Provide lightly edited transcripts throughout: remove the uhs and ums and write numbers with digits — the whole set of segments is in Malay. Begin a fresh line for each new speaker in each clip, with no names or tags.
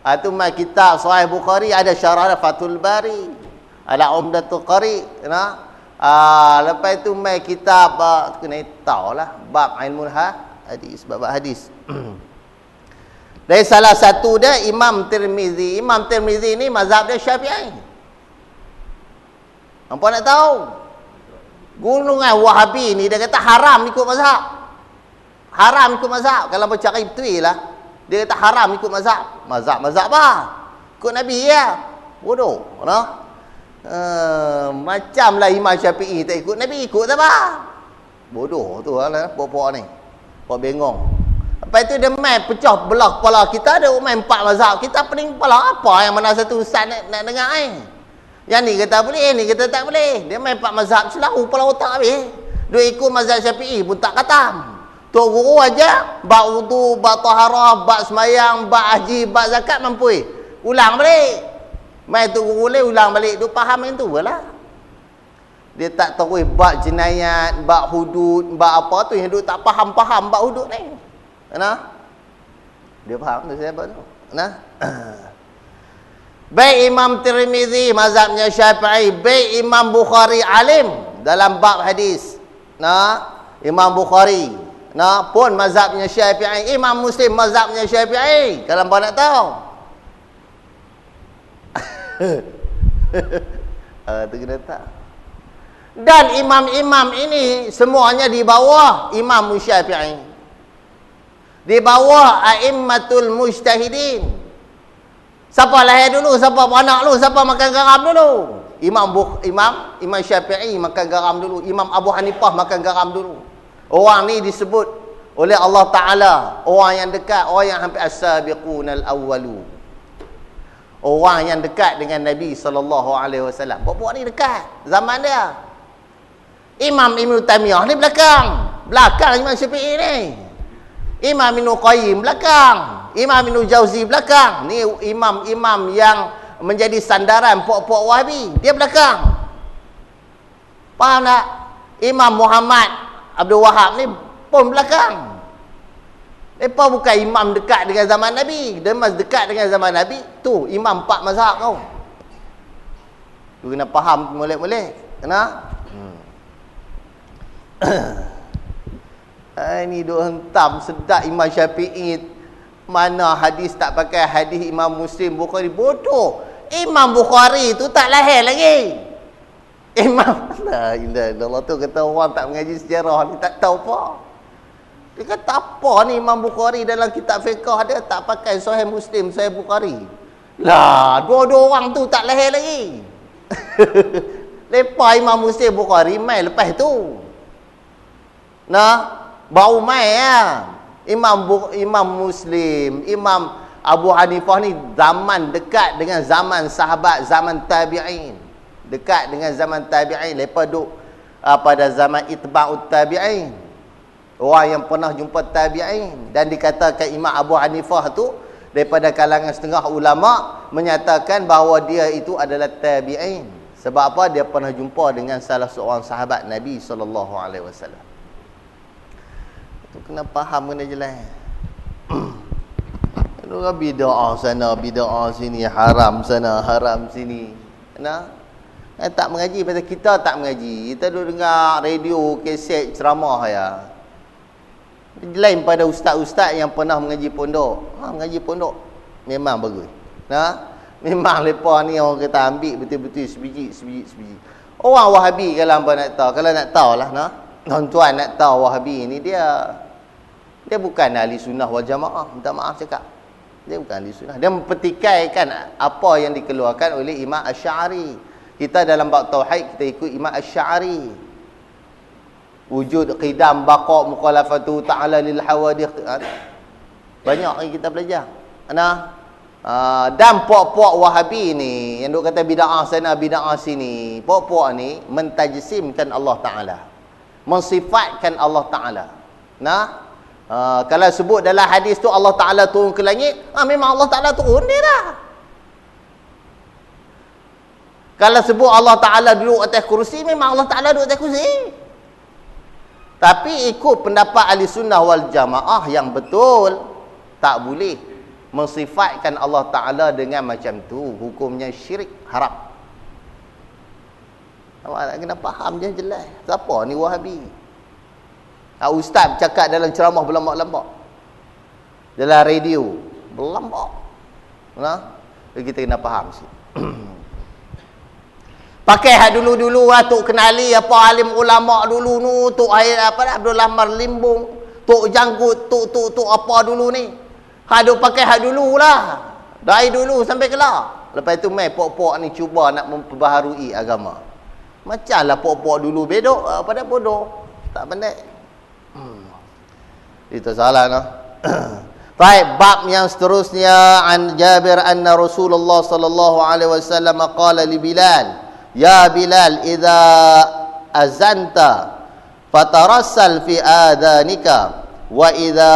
Itu mai kitab Sahih Bukhari, ada syarah Fathul Bari, ada Umdatul Qari, lepas itu mai kitab kena tahulah bab ilmu hadis, bab hadis. Dari salah satu dia Imam Tirmizi. Imam Tirmizi ni mazhab dia Syafi'i. Hampa nak tahu? Golongan Wahabi ni dia kata haram ikut mazhab. Haram ikut mazhab. Kalau bercakap betul lah. Dia kata haram ikut mazhab. Mazhab apa? Ikut Nabi ya. Bodoh. No? Macamlah Imam Syafi'i tak ikut Nabi, ikut apa? Bodoh tu lah pokok ni. Pokok bengong. Lepas itu dia main pecah belah kepala kita, ada main 4 mazhab. Kita pening kepala apa yang mana satu ustaz nak dengar Yang ni kata boleh, ni kata tak boleh. Dia main 4 mazhab, selahu kepala otak habis. Dia ikut mazhab Syafi'i pun tak khatam. Tok guru aja, bab wudu, bab taharah, bab semayang, bab haji, bab zakat mampu. Ulang balik. Mai tok guru boleh ulang balik, dia faham yang tu lah. Dia tak tahu bab jenayat, bab hudud, bab apa tu yang dia tak faham bab hudud ni. Nah. Dia faham tu siapa tu? Nah. Baik Imam Tirmizi mazhabnya Syafi'i, baik Imam Bukhari alim dalam bab hadis. Nah, Imam Bukhari pun mazhabnya Syafi'i, Imam Muslim mazhabnya Syafi'i. Kalau hangpa nak tahu. Tu kena tak. Dan imam-imam ini semuanya di bawah Imam Syafi'i. Di bawah a'immatul mujtahidin. Siapa lahir dulu, siapa beranak dulu, siapa makan garam dulu? Imam Syafi'i makan garam dulu, Imam Abu Hanifah makan garam dulu. Orang ni disebut oleh Allah Ta'ala orang yang dekat, orang yang hampir as-sabiqunal awwalu. Orang yang dekat dengan Nabi SAW. Buat-buat ni dekat zaman dia. Imam Ibn Taymiyah ni belakang Imam Syafi'i ni. Imam Ibn Qayyim belakang, Imam Ibn Jauzi belakang. Ni imam-imam yang menjadi sandaran puak-puak Wahabi, dia belakang. Faham tak? Imam Muhammad Abdul Wahab ni pun belakang. Mereka bukan imam dekat dengan zaman Nabi. Dia mas dekat dengan zaman Nabi. Tu imam 4 mazhab kau. Tu kena faham molek-molek. Kena? Ini duk hentam sedap Imam Syafi'i. Mana hadis tak pakai hadis Imam Muslim, Bukhari. Bodoh. Imam Bukhari tu tak lahir lagi. Imam la ilaha illallah tu kata orang tak mengaji sejarah ni tak tahu apa. Dia kata apa ni Imam Bukhari dalam kitab fiqh dia tak pakai Sahih Muslim, Sahih Bukhari. Lah, dua-dua orang tu tak lahir lagi. Lepas Imam Muslim Bukhari mai lepas tu. Nah, bau mai ya. Imam Muslim, Imam Abu Hanifah ni zaman dekat dengan zaman sahabat, zaman tabi'in. Dekat dengan zaman tabi'in. Lepas duk pada zaman itba'ut tabi'in. Orang yang pernah jumpa tabi'in. Dan dikatakan Imam Abu Hanifah tu daripada kalangan setengah ulama menyatakan bahawa dia itu adalah tabi'in. Sebab apa? Dia pernah jumpa dengan salah seorang sahabat Nabi SAW. Itu kena faham, kena jelas. Orang bid'ah sana, bid'ah sini, haram sana, haram sini. Nah, tak mengaji pasal kita tak mengaji. Kita duduk dengar radio, kaset, ceramah ya. Lain pada ustaz-ustaz yang pernah mengaji pondok. Mengaji pondok memang bagus. Nah, memang lepa ni orang kata ambil betul-betul sebiji. Orang Wahabi kalau hangpa nak tahu, kalau nak tahulah nah. Tuan-tuan nak tahu Wahabi ni dia bukan ahli sunnah wal jamaah. Minta maaf cakap. Dia bukan ahli sunnah. Dia mempertikaikan apa yang dikeluarkan oleh Imam Asy'ari. Kita dalam bab tauhid kita ikut Imam Asy'ari. Wujud qidam baqa mukhalafatu ta'ala lil hawadith. Banyak lagi kita belajar. Nah, dan puak-puak Wahabi ni yang duk kata bid'ah sana bid'ah sini, puak-puak ni mentajsimkan Allah Taala, mensifatkan Allah Taala. Nah, kalau sebut dalam hadis tu Allah Taala turun ke langit, memang Allah Taala turun dia dah. Kalau sebut Allah Ta'ala duduk atas kursi, memang Allah Ta'ala duduk atas kursi. Tapi ikut pendapat ahli sunnah wal jamaah yang betul, tak boleh. mensifatkan Allah Ta'ala dengan macam tu, hukumnya syirik, haram. Awak tak kena faham je jelas. Siapa ni Wahabi? Ustaz cakap dalam ceramah berlambak-lambak, dalam radio berlambak. Jadi kita kena faham sikit. Pakai hak dulu-dulu tok kenali apa alim ulama dulu nu, tok Abdul Rahman Limbung, tok Janggut, tok apa dulu ni. Hak duk pakai hak dululah. Dari dulu sampai kelar. Lepas tu mai pok-pok ni cuba nak memperbaharui agama. Macamlah pok-pok dulu bedok pada bodoh. Tak pandai. Itu salah noh. Baik, bab yang seterusnya, an Jabir anna Rasulullah sallallahu alaihi wasallam qala li Bilal, ya Bilal, idza azanta fatarassal fi adhanika wa idza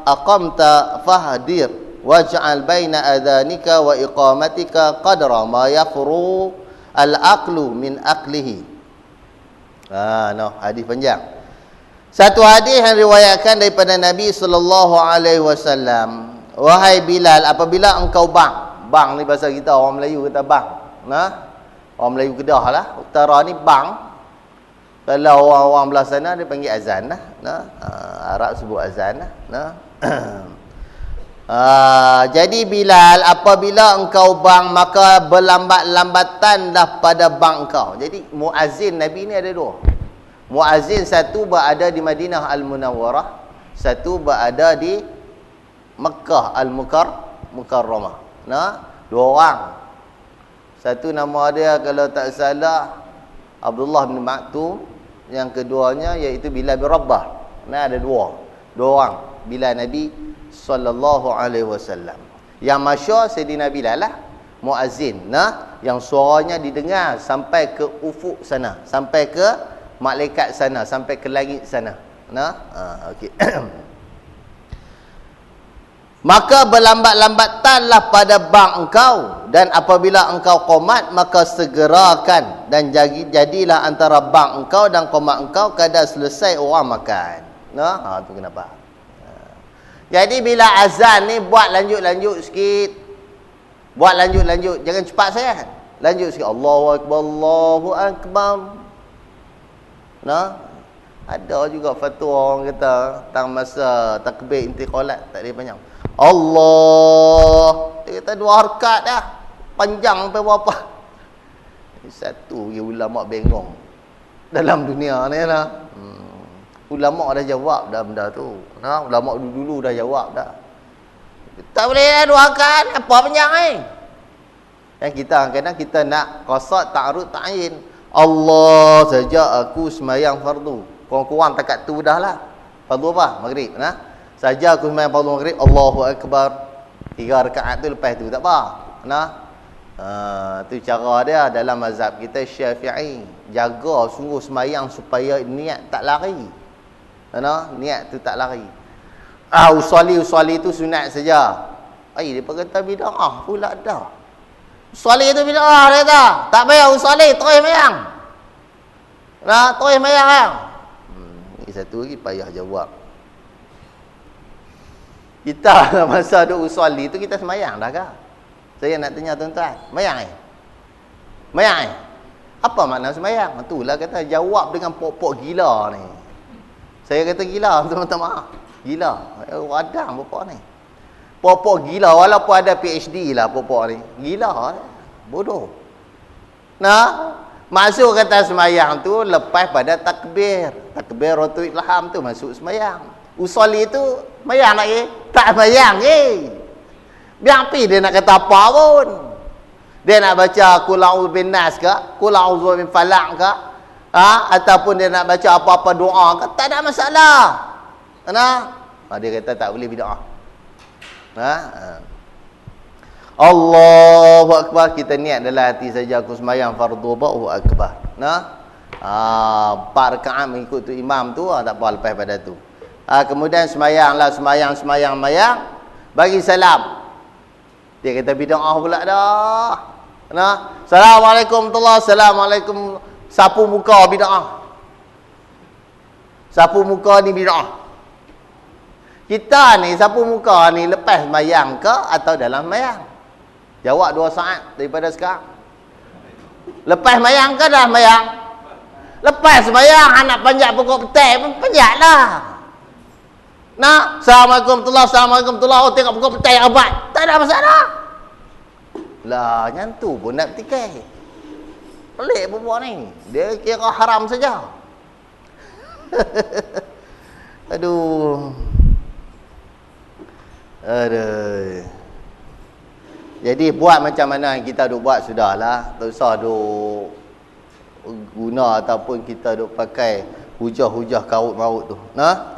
aqamta fahdir waj'al baina adhanika wa iqamatika qadra ma yafru al-aqlu min aqlihi. Hadis panjang. Satu hadis yang riwayatkan daripada Nabi sallallahu alaihi wasallam, wahai Bilal, apabila engkau bang ni bahasa kita orang Melayu kata bang. Orang Melayu Kedah lah, utara ni bang. Kalau orang-orang belah sana dia panggil azan lah. Arab sebut azan lah. Jadi Bilal, apabila engkau bang, maka berlambat-lambatanlah pada bang engkau. Jadi muazzin Nabi ni ada dua. Muazzin satu berada di Madinah Al-Munawwarah, satu berada di Mekah Al-Mukarramah. Dua orang. Satu nama dia kalau tak salah Abdullah bin Maktum, yang keduanya iaitu Bilal bin Rabah. Ada dua orang Bilal Nabi sallallahu alaihi wasallam. Yang masyhur Sayyidina Bilal lah, muazzin, yang suaranya didengar sampai ke ufuk sana, sampai ke malaikat sana, sampai ke langit sana. Okey. Maka berlambat-lambatanlah pada bang engkau, dan apabila engkau qomat maka segerakan, dan jadilah antara bang engkau dan qomat engkau kadar selesai orang makan. Tu kenapa? Jadi bila azan ni buat lanjut-lanjut sikit. Buat lanjut-lanjut, jangan cepat sangat. Lanjut sikit. Allahu akbar, Allahu akbar. Ada juga fatwa orang kata tentang masa takbir intiqalat tak ada panjang. Allah, dia kata 2 rakaat dah, panjang sampai berapa? Satu je ulama bengong dalam dunia ni lah. Ulama dah jawab dah benda tu. Ulama dulu dah jawab dah. Tak boleh dah 2 rakaat, apa panjang ni? Dan kita kadang kita nak qasad ta'arud ta'yin. Allah saja aku semayang fardu. Kurang-kurang takat tu dah lah. Fardu apa? Maghrib. Saja aku sembahyang fardu maghrib, Allahu akbar. 3 rakaat tu, lepas tu tak apa. Tu cara dia dalam mazhab kita Syafi'i. Jaga sungguh sembahyang supaya niat tak lari. Niat tu tak lari. Usali tu sunat saja. Dia kata bid'ah pula dah. Usali tu bid'ah dia kata. Tak payah usali, terus sembahyang. Terus sembahyang. Ini satu lagi payah jawab. Kita masa duk usali tu kita semayang dah ke? Saya nak tanya tuan-tuan, semayang Semayang apa makna semayang? Itulah kata jawab dengan pok-pok gila ni. Saya kata gila, minta maaf. Gila. Radang pok-pok ni. Pok-pok gila walaupun ada PhD lah pok-pok ni. Gila. Bodoh. Masuk kata semayang tu lepas pada takbir. Takbiratul ihram tu masuk semayang. Usali tu semayang lagi? Tak semayang Biar api dia nak kata apa pun. Dia nak baca qul a'udzu bin nas ke, qul a'udzu bin falaq ke, ataupun dia nak baca apa-apa doa ke, tak ada masalah. Dia kata tak boleh bid'ah. Allahu akbar, kita niat dalam hati saja aku sembahyang fardu, Allahu akbar. 4 rakaat mengikut tu imam tu, tak apa lepas pada tu. Kemudian sembahyang bagi salam. Dia kata bid'ah pula dah. Assalamualaikum warahmatullahi wabarakatuh. Assalamualaikum. Sapu muka bid'ah. Sapu muka ni bid'ah. Kita ni sapu muka ni lepas sembahyang ke atau dalam sembahyang? Jawab 2 saat daripada sekarang. Lepas sembahyang ke dalam sembahyang? Lepas sembahyang nak panjat pokok petai pun panjatlah. Nah, Assalamualaikum warahmatullahi. Oh, tengok pokok petai abad. Tak ada masalah. Lah, nyantu pun nak petikai. Pelik perempuan ni. Dia kira haram saja. Aduh. Jadi buat macam mana yang kita duk buat sudahlah. Tak usah duk guna ataupun kita duk pakai hujah-hujah kaut-maut tu. Nah.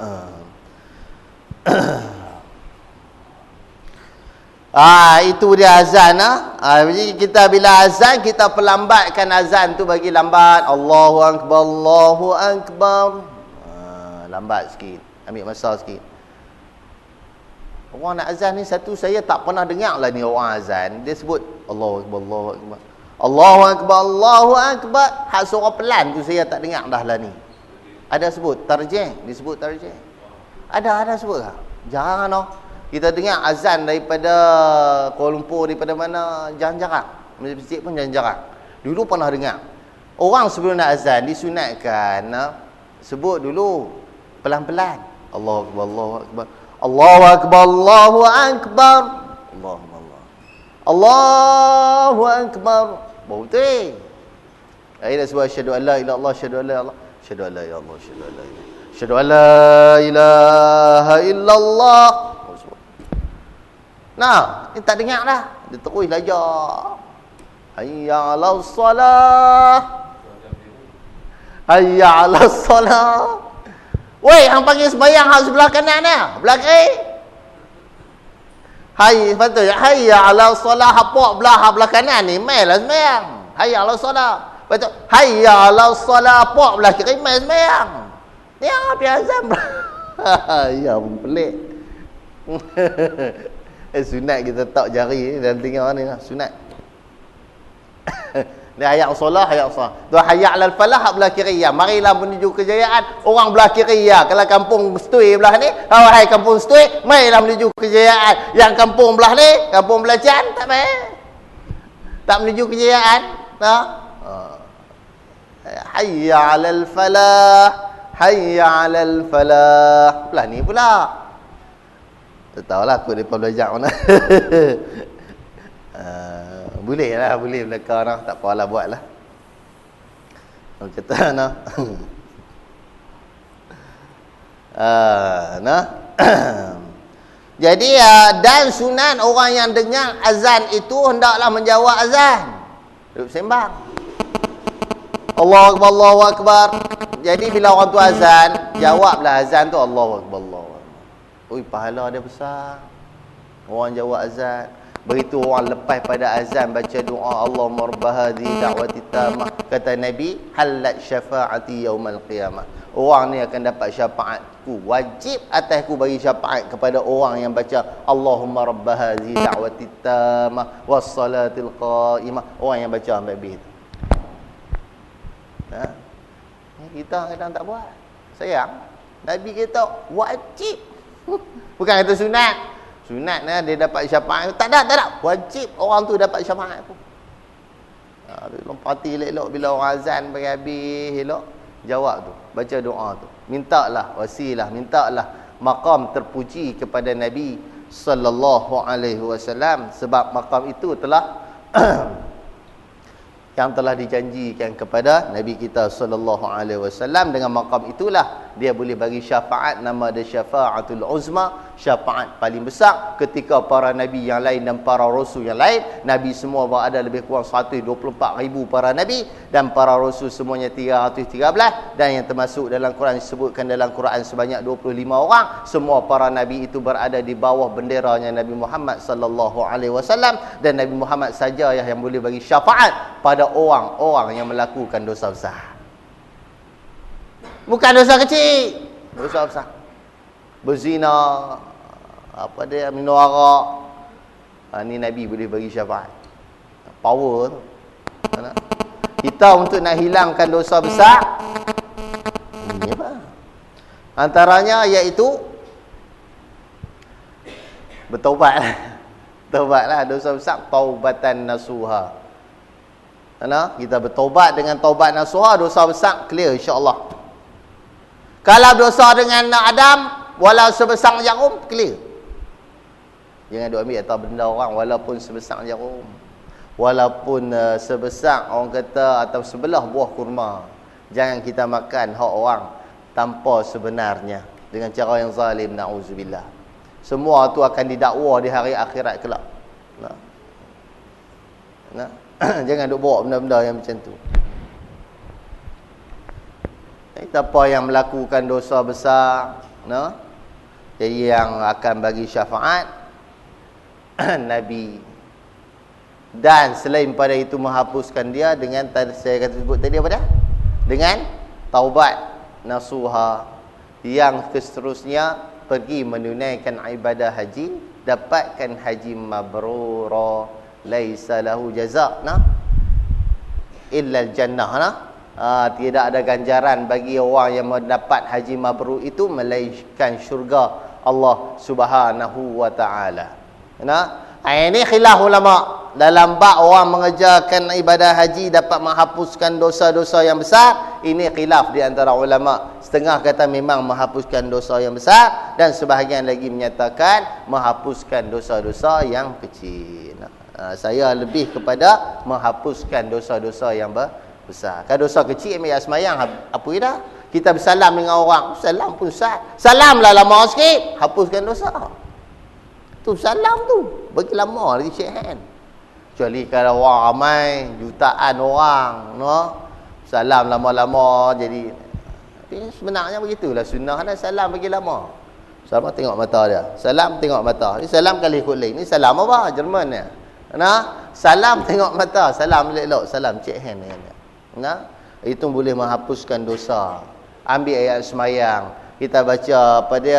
Itu dia azan jadi kita bila azan kita perlambatkan azan tu bagi lambat. Allahu akbar, Allahu akbar. Lambat sikit. Ambil masa sikit. Orang nak azan ni satu saya tak pernah dengar lah ni orang azan. Dia sebut Allahu akbar, Allahu akbar. Allahu akbar, Allahu akbar. Hak suara pelan tu saya tak dengar dah lah ni. Ada sebut tarjih, disebut tarjih. Ada sebut tak? Jarang noh. Kita dengar azan daripada Kuala Lumpur, daripada mana, jarang-jarang. Masjid pun jarang-jarang. Dulu pernah dengar. Orang sebelum nak azan disunatkan sebut dulu pelan-pelan. Allahu akbar, Allahu akbar. Allahu akbar, Allahu akbar. Allahu akbar. Allahu akbar. Betul. Ayat sebut asyhadu an la ilaha illallah, asyhadu an la ilaha illallah, asyhadu an la ilaha illallah, asyhadu an la ilaha illallah, asyhadu an la ilaha illallah. Nah, ni tak dengar dah. Dia terus belajar. Hayya 'alas salah. Hayya 'alas salah. Woi, hang panggil sembahyang hang sebelah kanan ni. Belah kiri. Hai, betul ya. Hayya 'alas salah hapok belah kanan ni, mailah sembahyang. Hayya 'alas salah. Betul. Hayya 'alas salah hapok belah kiri, mai sembahyang. Ni apa azan? Ya, pun pelik. Sunat kita tak jari dalam tengah ni lah. Sunat. Ni ayat solah, ayat solah. Tu hayya 'alal falah belah kiri ya. Marilah menuju kejayaan. Orang belah kiri ya. Kalau kampung Setui belah ni, wahai kampung Setui, marilah menuju kejayaan. Yang kampung belah ni, kampung Belacan, tak mai. Tak menuju kejayaan. Tak. Hayya 'alal falah. Hayya 'alal falah. Belah ni pula. Tak tahulah aku depa belajar mana. Boleh lah, boleh belakang lah. Tak apalah buatlah. Orang kata nah. Nah. Jadi dan sunan orang yang dengar azan itu hendaklah menjawab azan. Duduk sembang. Allahu akbar, Allahu akbar. Jadi bila orang tu azan, jawablah azan tu Allahu akbar, Allahu akbar. Oi, pahala dia besar. Orang jawab azan. Begitu orang lepas pada azan baca doa Allahumma rabb hadhihi da'wati tammah. Kata Nabi, halat syafaati yaumal qiyamah. Orang ni akan dapat syafaatku. Wajib atasku bagi syafaat kepada orang yang baca Allahumma rabb hadhihi da'wati tammah was salatil qa'imah. Orang yang baca sampai habis tu. Kita kadang tak buat. Sayang. Nabi kata wajib. Bukan kata sunat. Sunat dia dapat syafaat. Tak ada. Wajib orang tu dapat syafaat pun. Lompati elok bila orang azan bagi habis elok. Jawab tu. Baca doa tu. Mintalah wasilah. Mintalah maqam terpuji kepada Nabi sallallahu alaihi wasallam. Sebab maqam itu telah yang telah dijanjikan kepada Nabi kita sallallahu alaihi wasallam. Dengan maqam itulah dia boleh bagi syafaat, nama dia syafaatul uzma, syafaat paling besar ketika para nabi yang lain dan para rasul yang lain. Nabi semua berada lebih kurang 124,000 para nabi dan para rasul semuanya 313, dan yang termasuk dalam Quran disebutkan dalam Quran sebanyak 25 orang. Semua para nabi itu berada di bawah benderanya Nabi Muhammad sallallahu alaihi wasallam, dan Nabi Muhammad saja yang boleh bagi syafaat pada orang-orang yang melakukan dosa besar. Bukan dosa kecil, dosa besar. Berzina, apa dia, minum arak. Ni Nabi boleh bagi syafaat. Power tu. Kita untuk nak hilangkan dosa besar, ini apa? Antaranya iaitu Bertaubatlah. Taubatlah dosa besar, taubatan nasuha. Mana? Kita bertaubat dengan taubat nasuha, dosa besar clear insya-Allah. Kalau dosa dengan Adam walau sebesar jarum, clear. Jangan duk ambil atas benda orang walaupun sebesar jarum. Walaupun sebesar orang kata atau sebelah buah kurma. Jangan kita makan hak orang tanpa sebenarnya dengan cara yang zalim, na'udzubillah. Semua tu akan didakwa di hari akhirat kelak. Nah. Jangan duk bawa benda-benda yang macam tu. Siapa yang melakukan dosa besar, jadi yang akan bagi syafaat Nabi. Dan selain pada itu menghapuskan dia dengan saya kata sebut tadi apa dah? Dengan taubat nasuha. Yang seterusnya pergi menunaikan ibadah haji, dapatkan haji mabrura, laisa lahu jaza' illa al-jannah. Tidak ada ganjaran bagi orang yang mendapat haji mabrur itu melainkan syurga Allah Subhanahu wa taala. Ini khilaf ulama dalam bab orang mengerjakan ibadah haji dapat menghapuskan dosa-dosa yang besar. Ini khilaf di antara ulama. Setengah kata memang menghapuskan dosa yang besar dan sebahagian lagi menyatakan menghapuskan dosa-dosa yang kecil. Saya lebih kepada menghapuskan dosa-dosa yang besar. Kalau dosa kecil ambil semayang apa dah? Kita bersalam dengan orang, salam pun sah. Salamlah lama sikit, hapuskan dosa. Tu salam tu, bagi lama lagi shake hand. Kecuali kalau orang ramai, jutaan orang, salam lama-lama jadi. Tapi sebenarnya begitulah sunnah dan salam bagi lama. Salam tengok mata dia. Salam tengok mata. Ni salam kali ikut lain. Ni salam apa? Jerman ni. Salam tengok mata, salam elok-elok, salam shake hand dia. Itu boleh menghapuskan dosa. Ambil ayat semayang, kita baca pada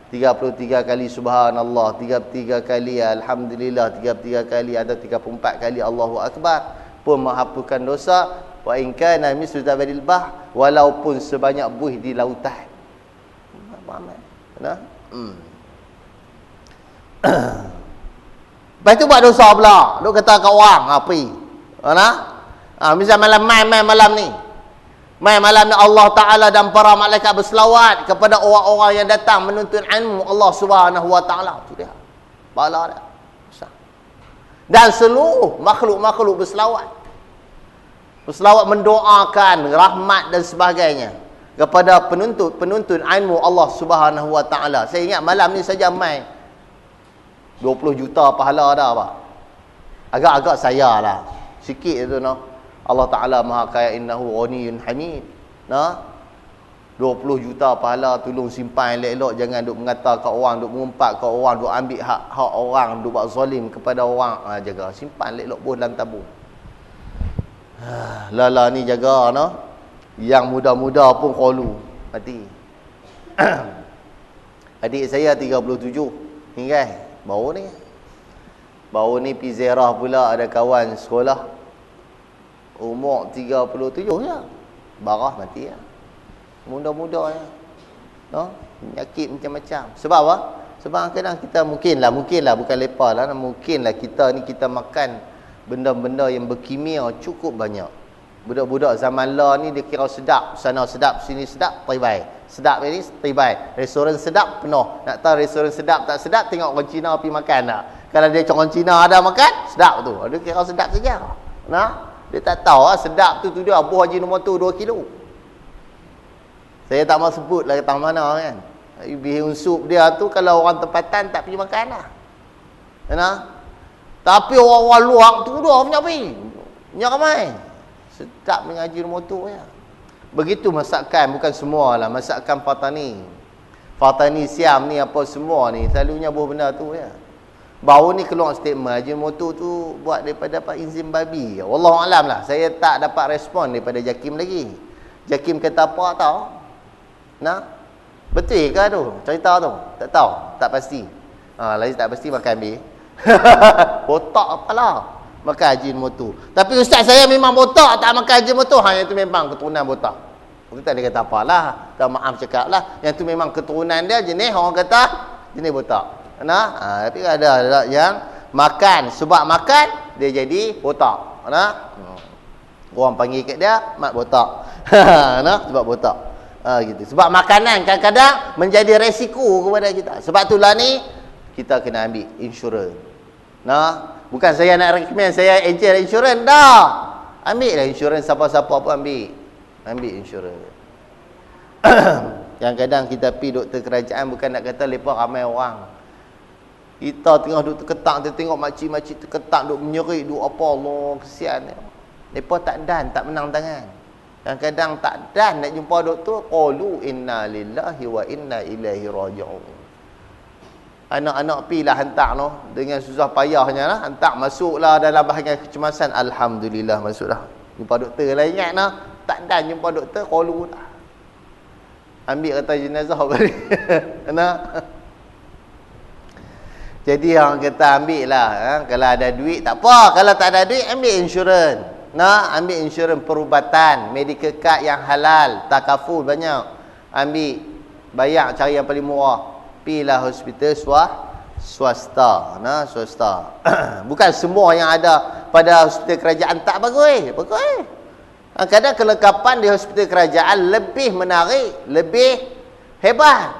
33 kali subhanallah, 33 kali alhamdulillah, 33 kali atau 34 kali Allahu akbar pun menghapuskan dosa. Wa in kana mislu zabadil bah, walaupun sebanyak buih di lautan. Lepas tu buat dosa pula. Duk kata kat orang, api. Misal malam ni. Malam ni Allah Ta'ala dan para malaikat berselawat kepada orang-orang yang datang menuntut ilmu Allah Subhanahu Wa Ta'ala. Itu dia. Bala dia. Dan seluruh makhluk-makhluk berselawat. Berselawat mendoakan rahmat dan sebagainya kepada penuntut ilmu Allah Subhanahu Wa Ta'ala. Saya ingat malam ni saja 20 juta pahala dah apa. Agak-agak saya lah. Sikit itu Allah Ta'ala Maha Kaya innahu ghaniyun hamid. 20 juta pahala tolong simpan elok-elok, jangan duk mengata kat orang, duk mengumpat kat orang, duk ambil hak orang, duk buat zalim kepada orang. Jaga simpan elok-elok pun dalam tabung. Lala ni jaga Yang muda-muda pun qalu mati. Adik saya 37 tinggal baru ni pi ziarah pula ada kawan sekolah umur 37 je. Barah mati ya. Muda-muda ya. Penyakit macam-macam. Sebab apa? Sebab kadang kita mungkinlah bukan lepa lah, mungkinlah kita ni kita makan benda-benda yang berkimia cukup banyak. Budak-budak zaman la ni dia kira sedap, sana sedap, sini sedap, terbaik. Sedap ni terbaik. Restoran sedap penuh. Nak tahu restoran sedap tak sedap, tengok orang Cina pergi makan tak. Kalau dia orang Cina ada makan, sedap tu. Dia kira sedap saja. Dia tak tahu sedap tu dia buah haji nombor tu 2 kilo. Saya tak mau sebut lah kata mana kan. Bihun sup dia tu kalau orang tempatan tak pergi makan lah. Tapi orang-orang luar tu dia punya pergi. Punya ramai. Sedap dengan haji nombor tu ya. Begitu masakan, bukan semua lah. Masakan Fatani Siam ni apa semua ni. Selalunya buah benda tu ya. Baru ni keluar statement haji nombor tu buat daripada Pak Inzim Babi. Wallahualam lah. Saya tak dapat respon daripada Jakim lagi. Jakim kata apa tahu? Betul ke tu? Cerita tu? Tak tahu. Tak pasti. Lagi tak pasti makan ambil. Botak apalah. Makan haji nombor tu. Tapi ustaz saya memang botak, tak makan haji nombor tu. Yang tu memang keturunan botak. Kita tak kata apalah. Tak maaf cakap lah. Yang tu memang keturunan dia jenis orang kata jenis botak. Nah, tapi ada yang makan, sebab makan dia jadi botak. Nah, orang panggil kat dia mat botak. Nah, sebab botak. Gitu. Sebab makanan kadang-kadang menjadi resiko kepada kita. Sebab itulah ni kita kena ambil insurans. Nah, bukan saya nak recommend saya agent insurans dah. Ambil lah insurans, siapa-siapa pun ambil. Ambil insurans. Yang kadang kita pergi doktor kerajaan bukan nak kata lepas ramai orang. Kita tengah duduk terketak, kita tengok makcik-makcik terketak, duduk menyerik, duduk apa, Allah, kesian. Mereka tak dan, tak menang tangan. Kadang-kadang tak dan nak jumpa doktor, qalu inna lillahi wa inna ilaihi raji'un. Anak-anak pilah hantar noh, dengan susah payahnya lah, hantar masuklah dalam bahagian kecemasan. Alhamdulillah masuklah. Jumpa doktor lah, ingat noh, tak dan jumpa doktor, qalu lah. Ambil kata jenazah balik. Nah. Jadi orang kata ambil lah. Kalau ada duit tak apa. Kalau tak ada duit ambil insurans. Nah, ambil insurans perubatan, medical card yang halal, takaful banyak. Ambil, bayar cari yang paling murah. Pilah hospital swasta. Nah, swasta. Bukan semua yang ada pada hospital kerajaan tak bagus. Bagus. Kadang kelengkapan di hospital kerajaan lebih menarik, lebih hebat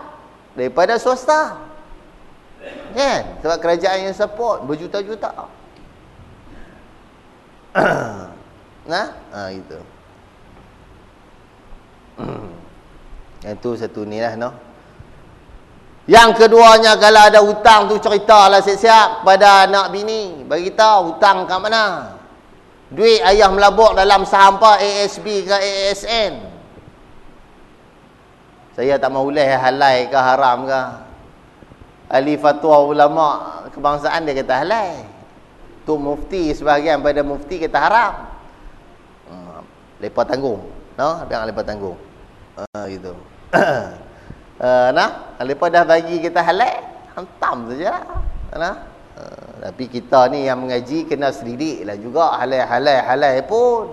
daripada swasta. Kan? Sebab kerajaan yang support berjuta-juta. Nah, gitu. Yang tu satu ni lah, no. Yang keduanya, kalau ada hutang tu ceritalah siap-siap pada anak bini. Bagi tahu hutang kat mana. Duit ayah melabuk dalam saham apa, ASB ke ASN. Saya tak mahu ulih halal ke haram ke. Ahli fatwa ulama kebangsaan dia kata halal. Tu mufti, sebahagian pada mufti kata haram. Lepas tanggung. No? Biar lepas tanggung. Gitu. Nah, lepas dah bagi kita halal, hantam saja. Nah. Tapi kita ni yang mengaji kena selidik lah juga. Halal pun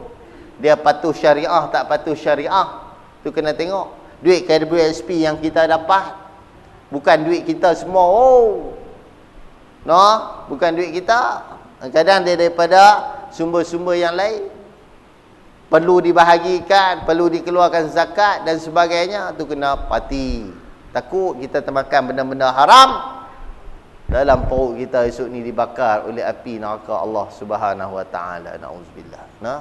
dia patuh syariah tak patuh syariah, tu kena tengok. Duit KWSP yang kita dapat bukan duit kita semua. No, bukan duit kita. Kadang dia daripada sumber-sumber yang lain, perlu dibahagikan, perlu dikeluarkan zakat dan sebagainya. Tu kena pati. Takut kita termakan benda-benda haram, dalam perut kita esok ni dibakar oleh api neraka Allah Subhanahu wa taala. Nauzubillah. Nah.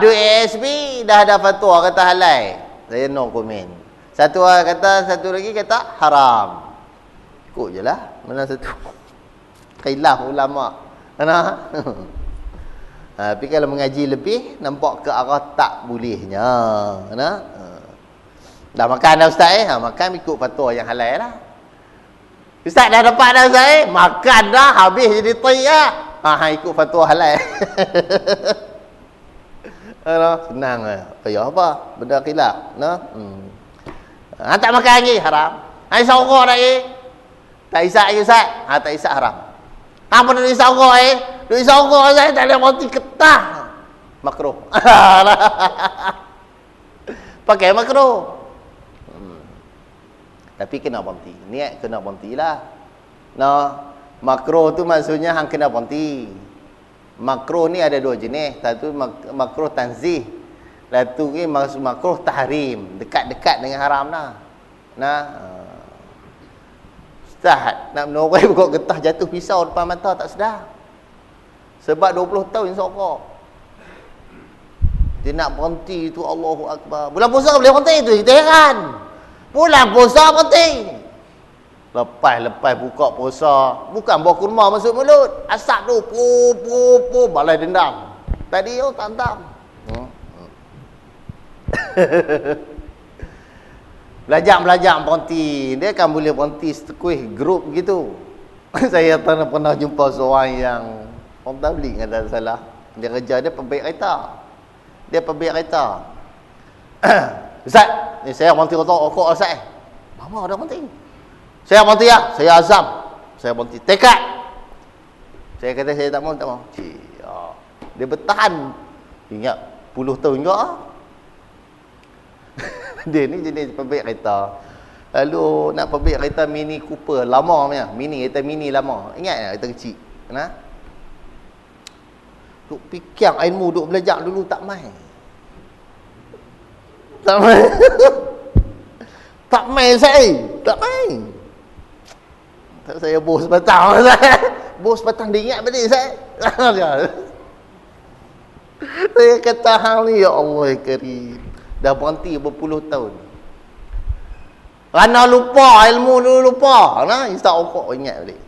Duit ASB dah ada fatwa kata halal. Saya no komen. Satu lagi kata haram. Ikut jelah mana satu. Khilaf ulama. Nah. Tapi kalau mengaji lebih nampak ke arah tak bolehnya. Nah. Dah makan dah ustaz makan ikut fatwa yang halal lah. Ustaz dah dapat dah ustaz makan dah habis jadi tai lah. Ikut fatwa halal. Senang lah. Payah apa? Benda khilaf. Tak makan lagi haram. Isap rokok lagi. Tak isap lagi ustaz. Tak isap haram. Apa nak isap rokok Duk isap rokok ustaz tak boleh berhenti ketah. Makruh. Pakai makruh. Tapi kena berhenti. Niat kena berhentilah. Makruh tu maksudnya hang kena berhenti. Makruh ni ada dua jenis. Satu makruh tanzih. Satu ni makruh tahrim. Dekat-dekat dengan haram lah. Ustaz nak menoreh buka getah jatuh pisau depan mata tak sedar. Sebab 20 tahun insya-Allah. Dia nak berhenti tu, Allahu Akbar. Bulan puasa boleh berhenti tu, kita heran. Bulan puasa penting. Lepas buka puasa, bukan bawa kurma masuk mulut. Asap tu, balai dendam. Tadi tak. Belajar berhenti. Dia kan boleh berhenti sekuih grup gitu. Saya pernah jumpa seorang yang orang tabligh ada salah. Dia kerja dia pembaik kereta. Ustaz, ni saya berhenti rokok Ustaz. Mama dah berhenti. Saya berhenti ya. Saya azam. Saya berhenti. Tekad. Saya kata saya tak mau. Dia bertahan. Ingat puluh tahun juga. Dia ni jenis pebik kereta. Lalu nak pebik kereta Mini Cooper lama punya. Kereta mini lama. Ingat tak kereta kecil? Nah. Duk fikir ilmu duk belajar dulu tak main. Tak main. Tak main saya. Tak main. Tak saya bos batang saya. Bos batang dia ingat balik saya. Saya kata hang ni ya Allah karim. Dah berhenti berpuluh tahun. Kerana lupa ilmu dulu lupa. Nah, istak rokok ingat balik.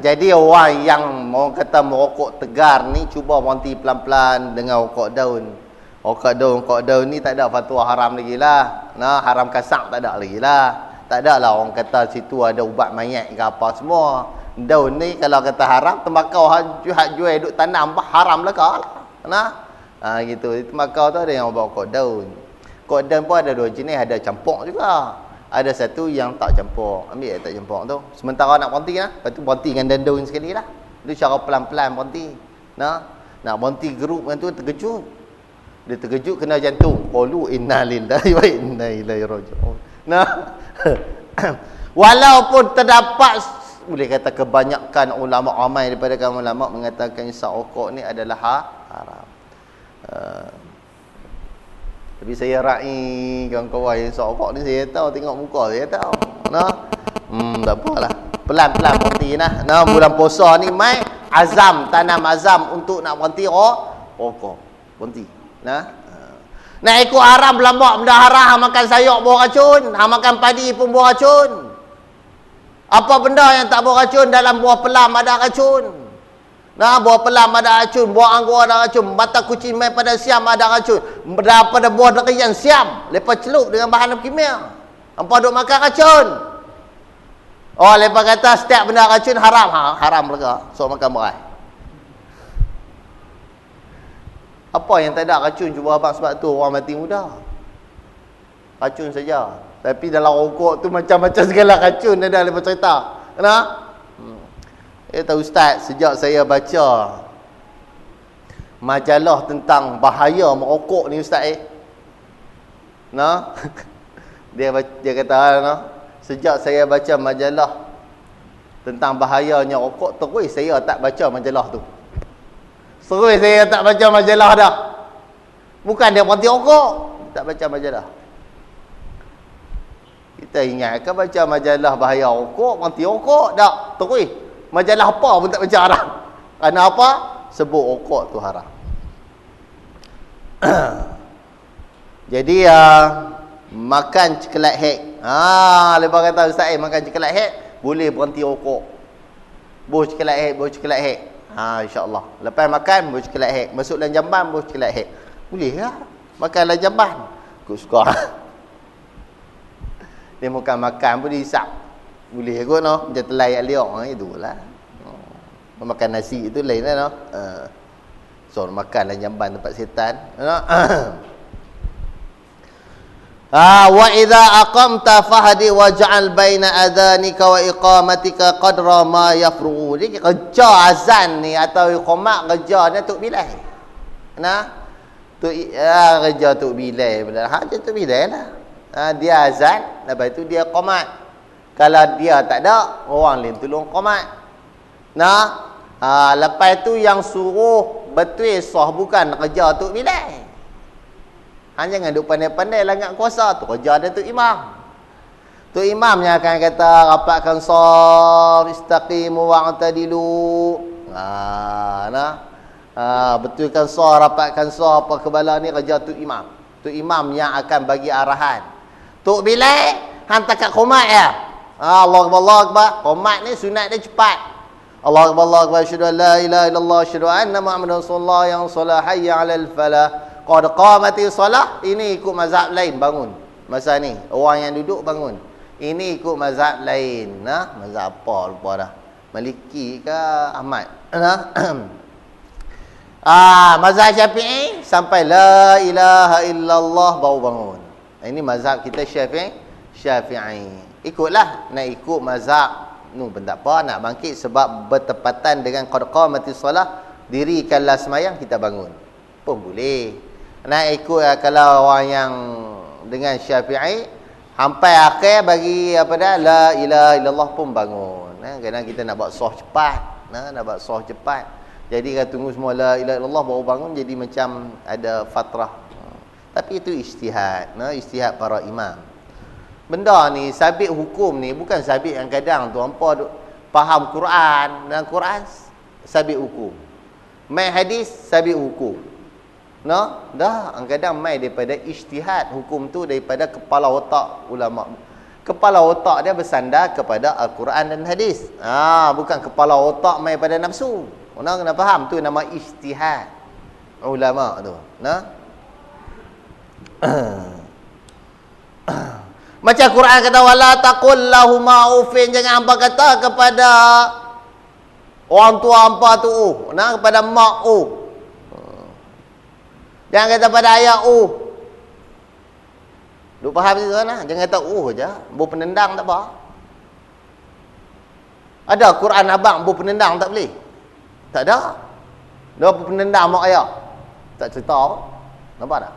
Jadi orang yang mau kata merokok tegar ni cuba berhenti pelan-pelan dengan rokok daun. Rokok daun ni tak ada fatwa haram lagi lah. Nah, haram kasak tak ada lagi lah. Tak ada lah orang kata situ ada ubat mayat ke apa semua. Daun ni kalau kata haram, tembakau jual duk tanam haram lah kau. Nah, gitu. Tembakau tu ada yang ubat rokok daun. Rokok daun pun ada dua jenis, ada campur juga. Ada satu yang tak campur. Ambil yang tak campur tu. Sementara nak berhenti lah. Lepas tu berhenti dengan daun sekali lah. Itu cara pelan-pelan berhenti. Nah, nak berhenti geruk tu terkejut. Dia terkejut kena jantung. Qalu inna lillahi wa inna ilaihi raji'un. Nah. Walaupun terdapat boleh kata kebanyakan ulama ramai daripada kaum ulama mengatakan isap rokok ni adalah haram. Tapi saya rai kawan-kawan yang isap rokok ni saya tahu, tengok muka saya tahu. Nah. Tak apalah. Pelan-pelan berhenti nah. Nah, bulan puasa ni mai azam, tanam azam untuk nak berhenti rokok. Berhenti. Nah. Nak ikut haram berlambak benda haram, makan sayur bawa racun, makan padi pun bawa racun. Apa benda yang tak bawa racun? Dalam buah pelam ada racun. Nah, buah pelam ada racun, buah anggur ada racun, mata kucing mai pada siam ada racun, daripada buah durian siam, lepas celup dengan bahan kimia. Hampa duk makan racun. Oh, lepas kata setiap benda racun haram. Haram lega. So makan berai. Apa yang tak ada racun cuba abang, sebab tu orang mati muda. Racun saja. Tapi dalam rokok tu macam-macam segala racun ada lepas cerita. Kenapa? Tahu ustaz, sejak saya baca majalah tentang bahaya merokok ni ustaz nah. Dia kata sejak saya baca majalah tentang bahayanya rokok, terus saya tak baca majalah tu. Terus saya tak baca majalah dah. Bukan dia berhenti rokok, tak baca majalah. Kita ingatkan baca majalah bahaya rokok, berhenti rokok tak. Terus majalah apa pun tak baca haram. Kerana apa? Sebut rokok tu haram. Jadi makan coklat hek. Lepas kata ustaz makan coklat hek boleh berhenti rokok. Bos coklat hek. InsyaAllah. Lepas makan bos coklat hek. Masuk dalam jamban bos coklat hek. Boleh ke? Makan dalam jamban. Aku suka. Dia makan pun dihisap. Boleh kot no. Macam telai yak liok. Itulah. Makan nasi itu lain lah no. So makan dalam jamban tempat setan. Wa idza aqamta fahdi waj'al baina adhanika wa iqamatika qadra ma yafrugu. Jadi kerja azan ni atau iqamat kerja ni tok bilal. Nah. Kerja tok bilal benar. Tok bilal lah. Dia azan, lepas tu dia qamat. Kalau dia tak ada, orang lain tolong qamat. Nah. Lepas tu yang suruh betul sah bukan kerja tok bilal. Jangan duk pandai-pandai langgar kuasa tu kerja dia tu imam. Tu imam yang akan kata rapatkan shaf, istaqimu wa'tadilu. Betulkan shaf, rapatkan shaf, apa kebala ni kerja tu imam. Tu imam yang akan bagi arahan. Tu bilal hantar kat qomat ya. Allahu akbar. Qomat ni sunat dia cepat. Allahu akbar, asyhadu an la ilaha illallah, asyhadu anna muhammadar rasulullah, yang salah hayya 'alal falah. Qad qamati solah, ini ikut mazhab lain bangun. Masa ni orang yang duduk bangun. Ini ikut mazhab lain. Mazhab apa lupa dah. Maliki ke Ahmad? Mazhab Syafi'i sampai la ilaha illallah baru bangun. Ini mazhab kita Syafi'i. Ikutlah, nak ikut mazhab nu pun tak apa, nak bangkit sebab bertepatan dengan qad qamati solah, dirikanlah semayang kita bangun. pun boleh. Nak ikut kalau orang yang dengan Syafi'i sampai akhir bagi apa dah la ilaha illallah pun bangun. Kadang kita nak buat soh cepat, nak buat soh cepat. Jadi kalau tunggu semua la ilaha illallah baru bangun, jadi macam ada fatrah. Tapi itu ijtihad, ijtihad para imam. Benda ni sabit hukum ni bukan sabit yang kadang tu hangpa faham Quran, dan Quran sabit hukum. Mai hadis sabit hukum. Dah kadang mai daripada ijtihad hukum tu daripada kepala otak ulama. Kepala otak dia bersandar kepada Al-Quran dan hadis. Bukan kepala otak mai pada nafsu. Orang kena faham tu nama ijtihad ulama tu. Macam Quran kata wala taqul lahuma ufin, jangan hangpa kata kepada orang tua hangpa tu kepada mak jangan kata pada ayah duk faham tu jangan kata je, bu penendang tak apa. Ada Quran abang bu penendang tak boleh? Tak ada. Dia bu penendang mak ayah. Tak cerita. Nampak tak?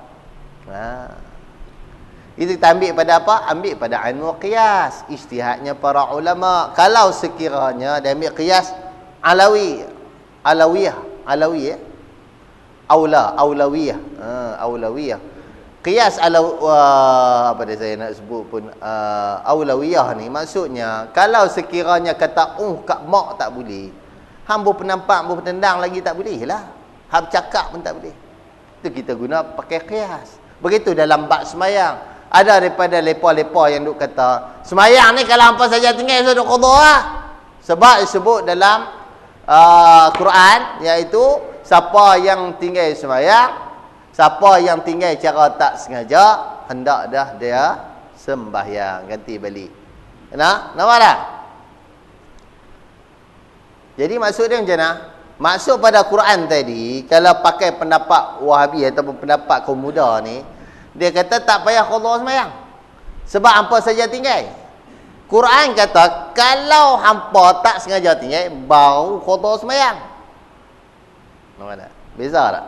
Itu kita ambil pada apa? Ambil pada ilmu qiyas, ijtihadnya para ulama. Kalau sekiranya dia ambil qiyas alawiyah, aulawiyah. Qiyas apa dia saya nak sebut pun aulawiyah ni maksudnya kalau sekiranya kata kat mak tak boleh, hang penampak penendang lagi tak boleh lah. Hang cakap pun tak boleh. Itu kita guna pakai qiyas. Begitu dalam bab semayang. Ada daripada lepa-lepa yang duk kata semayang ni kalau hampa saja tinggal so duk qada lah. Sebab disebut dalam Quran iaitu siapa yang tinggal semayang, siapa yang tinggal cara tak sengaja, hendak dah dia sembahyang, ganti balik. Nampak tak? Jadi maksud dia macam mana? Maksud pada Quran tadi, kalau pakai pendapat Wahabi ataupun pendapat kaum muda ni, dia kata tak payah qada sembahyang. Sebab hampa saja tinggal. Quran kata kalau hampa tak sengaja tinggal baru qada sembahyang. Nampak tak? Beza tak?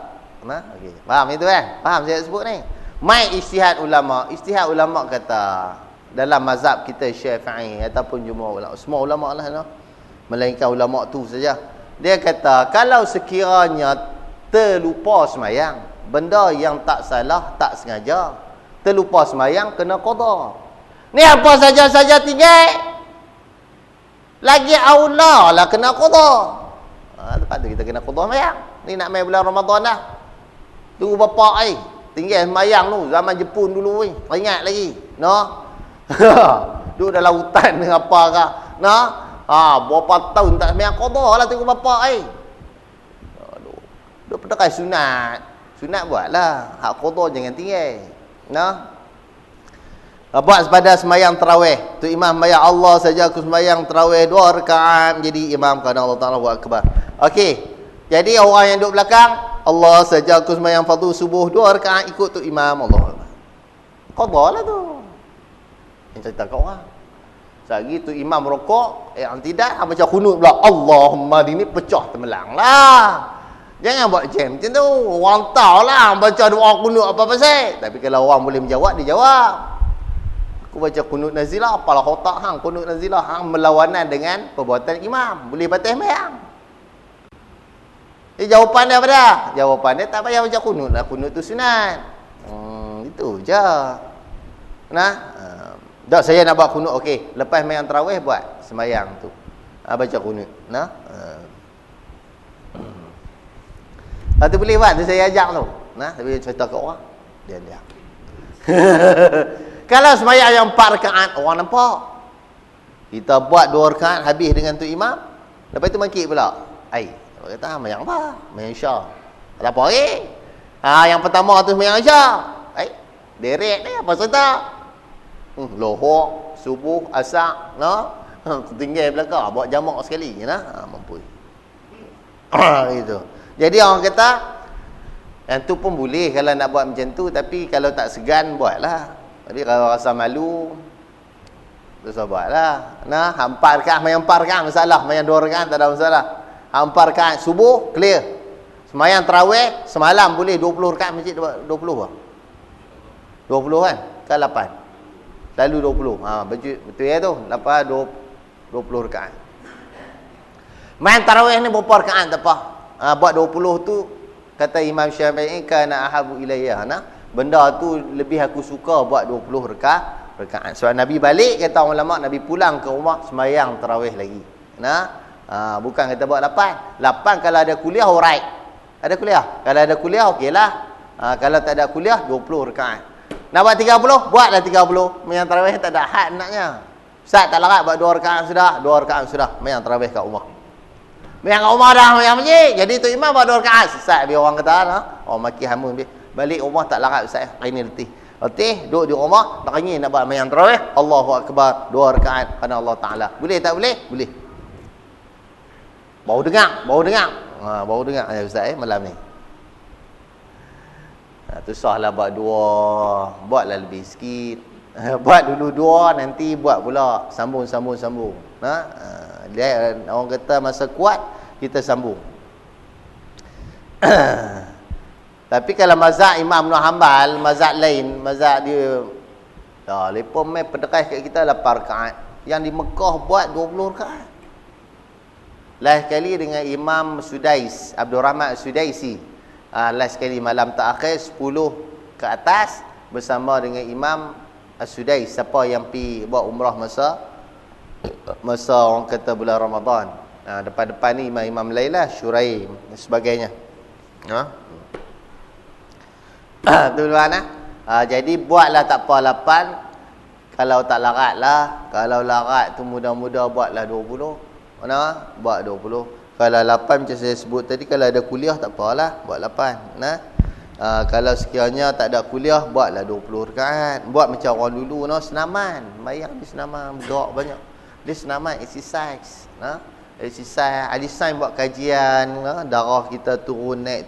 Okey. Faham itu Faham saya sebut ni. Mai ijtihad ulama. Ijtihad ulama kata dalam mazhab kita Syafi'i ataupun jumhur ulama, semua ulama lah melainkan ulama tu saja. Dia kata kalau sekiranya terlupa sembahyang, benda yang tak salah, tak sengaja, terlupa sembahyang, kena qada. Ni apa saja-saja tinggal, lagi aula lah kena qada. Lepas tu kita kena qada sembahyang. Ni nak main bulan Ramadan dah. Tunggu bapak tinggal sembahyang tu zaman Jepun dulu ingat lagi. Duduk dalam hutan dengan apa kah? Berapa tahun tak sembahyang, qada lah tunggu bapak Duk pendekai sunat buatlah, hak qada jangan tinggal. Buat pada sembahyang tarawih tu imam sembahyang Allah saja aku sembahyang tarawih 2 rakaat menjadi imam kerana Allah Taala Allahu akbar. Okey, jadi orang yang duduk belakang Allah saja aku sembahyang fardu subuh 2 rakaat ikut tu imam Allah. Qada lah tu. Yang cerita kat orang. Sehari tu imam rokok, yang tidak baca kunut pula. Allahumma dini pecah temelang lah. Jangan buat jam macam tu. Orang tahu lah baca doa kunut apa pasal. Tapi kalau orang boleh menjawab, dia jawab. Aku baca kunut nazilah, apalah otak hang kunut nazilah, hang melawanan dengan perbuatan imam. Boleh batal sembahyang. Jawapan dia apa dah? Jawapan dia tak payah baca kunut lah. Kunut tu sunat. Itu je. Tak, saya nak buat kunut, okey. Lepas sembahyang tarawih buat sembahyang tu. Baca kunut. Tu boleh buat, tu saya ajak tu. Tapi cerita kat orang. Dia. Kalau sembahyang yang 4 rakaat, orang nampak. Kita buat 2 rakaat habis dengan tu imam. Lepas tu mangkit pula. Dia kata, sembahyang apa? Sembahyang Isya. Tak apa lagi. Yang pertama tu sembahyang Isya. Direct ni, apa cerita? Lohor, subuh, asar, tinggal belakang, buat jamak sekali, mampu. Gitu. Jadi orang kata yang tu pun boleh kalau nak buat macam tu, tapi kalau tak segan buatlah. Jadi kalau rasa malu terus buatlah. 4 rakaat, main 4 rakaat masalah, main 2 rakaat tak ada masalah. 4 rakaat subuh clear. Semayang tarawih semalam boleh 20 rakaat masjid 20 apa? 20 kan? Kan 8. Lalu 20. Betul ya tu. 8 20 rakaat. Main tarawih ni berapa rakaat tak apa. Buat 20 tu kata Imam Syafi'i kana ahabu ilayya. Benda tu lebih aku suka buat 20 rakaat. Sebab Nabi balik kata ulama, Nabi pulang ke rumah semayang tarawih lagi. Bukan kata buat 8. 8 kalau ada kuliah alright. Ada kuliah. Kalau ada kuliah okeylah. Kalau tak ada kuliah 20 rakaat. Nak buat 30, buatlah 30. Semayang tarawih tak ada had naknya. Ustaz tak larat buat 2 rakaat sudah, 2 rakaat sudah. Semayang tarawih kat rumah. Semayang kat rumah dah semayang masjid. Jadi tu imam buat 2 rakaat. Ustaz biar orang kata orang maki hamun dia. Balik rumah tak larat Ustaz. Hari ni letih. Letih duduk di rumah tak ingin nak buat semayang tarawih. Allahu akbar 2 rakaat pada Allah Taala. Boleh tak boleh? Boleh. Baru dengar. Baru dengar Ustaz malam ni. Tu sahlah buat 2. Buatlah lebih sikit. Buat dulu 2, nanti buat pula sambung. Dia orang kata masa kuat kita sambung. Tapi kalau mazhab Imam Ibn Hanbal, mazhab lain, mazhab dia lepas mai pedekah kat kita 8 rakaat. Yang di Mekah buat 20 rakaat. Lain sekali dengan Imam Sudais, Abdul Rahman Sudaisi. Lain sekali malam terakhir 10 ke atas bersama dengan Imam As-Sudais, siapa yang pi buat umrah masa orang kata bulan Ramadan. Depan-depan ni imam-imam lain lah, Syuraim dan sebagainya. Tu mana? Jadi buatlah tak apa 8. Kalau tak larat lah. Kalau larat tu mudah-mudah buatlah 20. Buat 20. Kalau 8 macam saya sebut tadi, kalau ada kuliah tak apalah, buat 8. Kalau sekiranya tak ada kuliah, buatlah 20 rakaat. Buat macam orang dulu senaman. Mayang di senaman, berdoa banyak. Dia senaman exercise. Exercise, ada sains buat kajian, darah kita turun naik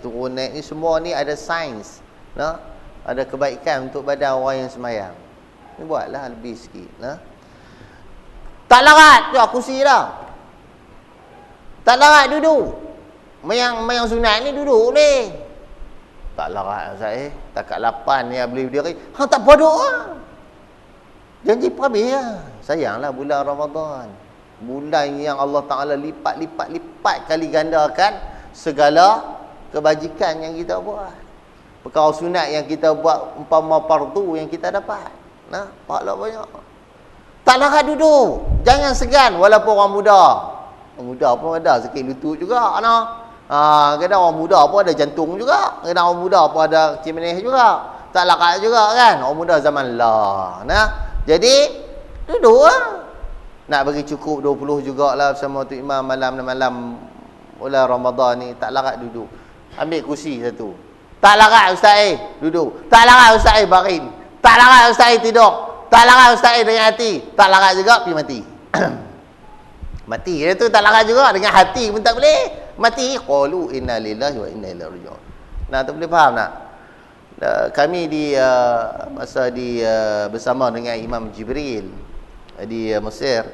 ni semua ni ada sains. Ada kebaikan untuk badan orang yang semayang. Ni buatlah lebih sikit. Tak larat tu kursi dah. Tak larat duduk. Mayang sunat ni duduk boleh. Tak larat Ustaz takat 8 ni boleh berdiri. Tak apa doa. Janji habis lah. Sayanglah bulan Ramadan. Bulan yang Allah Ta'ala lipat kali gandakan segala kebajikan yang kita buat. Perkara sunat yang kita buat umpama fardu yang kita dapat. Pahala banyak. Tak larat duduk. Jangan segan walaupun orang muda. Orang muda pun ada sakit lutut juga. Kadang orang muda pun ada jantung juga. Kadang orang muda pun ada kecil manis juga. Tak larat juga kan. Orang muda zaman lah. Jadi duduk lah. Nak bagi cukup 20 jugalah bersama tu imam malam bulan Ramadan ni. Tak larat duduk. Ambil kursi satu. Tak larat Ustaz duduk. Tak larat Ustaz baring. Tak larat Ustaz tidur. Tak larat Ustaz dengan hati. Tak larat juga pergi mati. Mati dia tu tak larat juga. Dengan hati pun tak boleh. Mati. Qalu inna lillahi wa inna ilaihi raji'un. Tak boleh faham tak? Kami masa bersama dengan Imam Jibril di Mesir.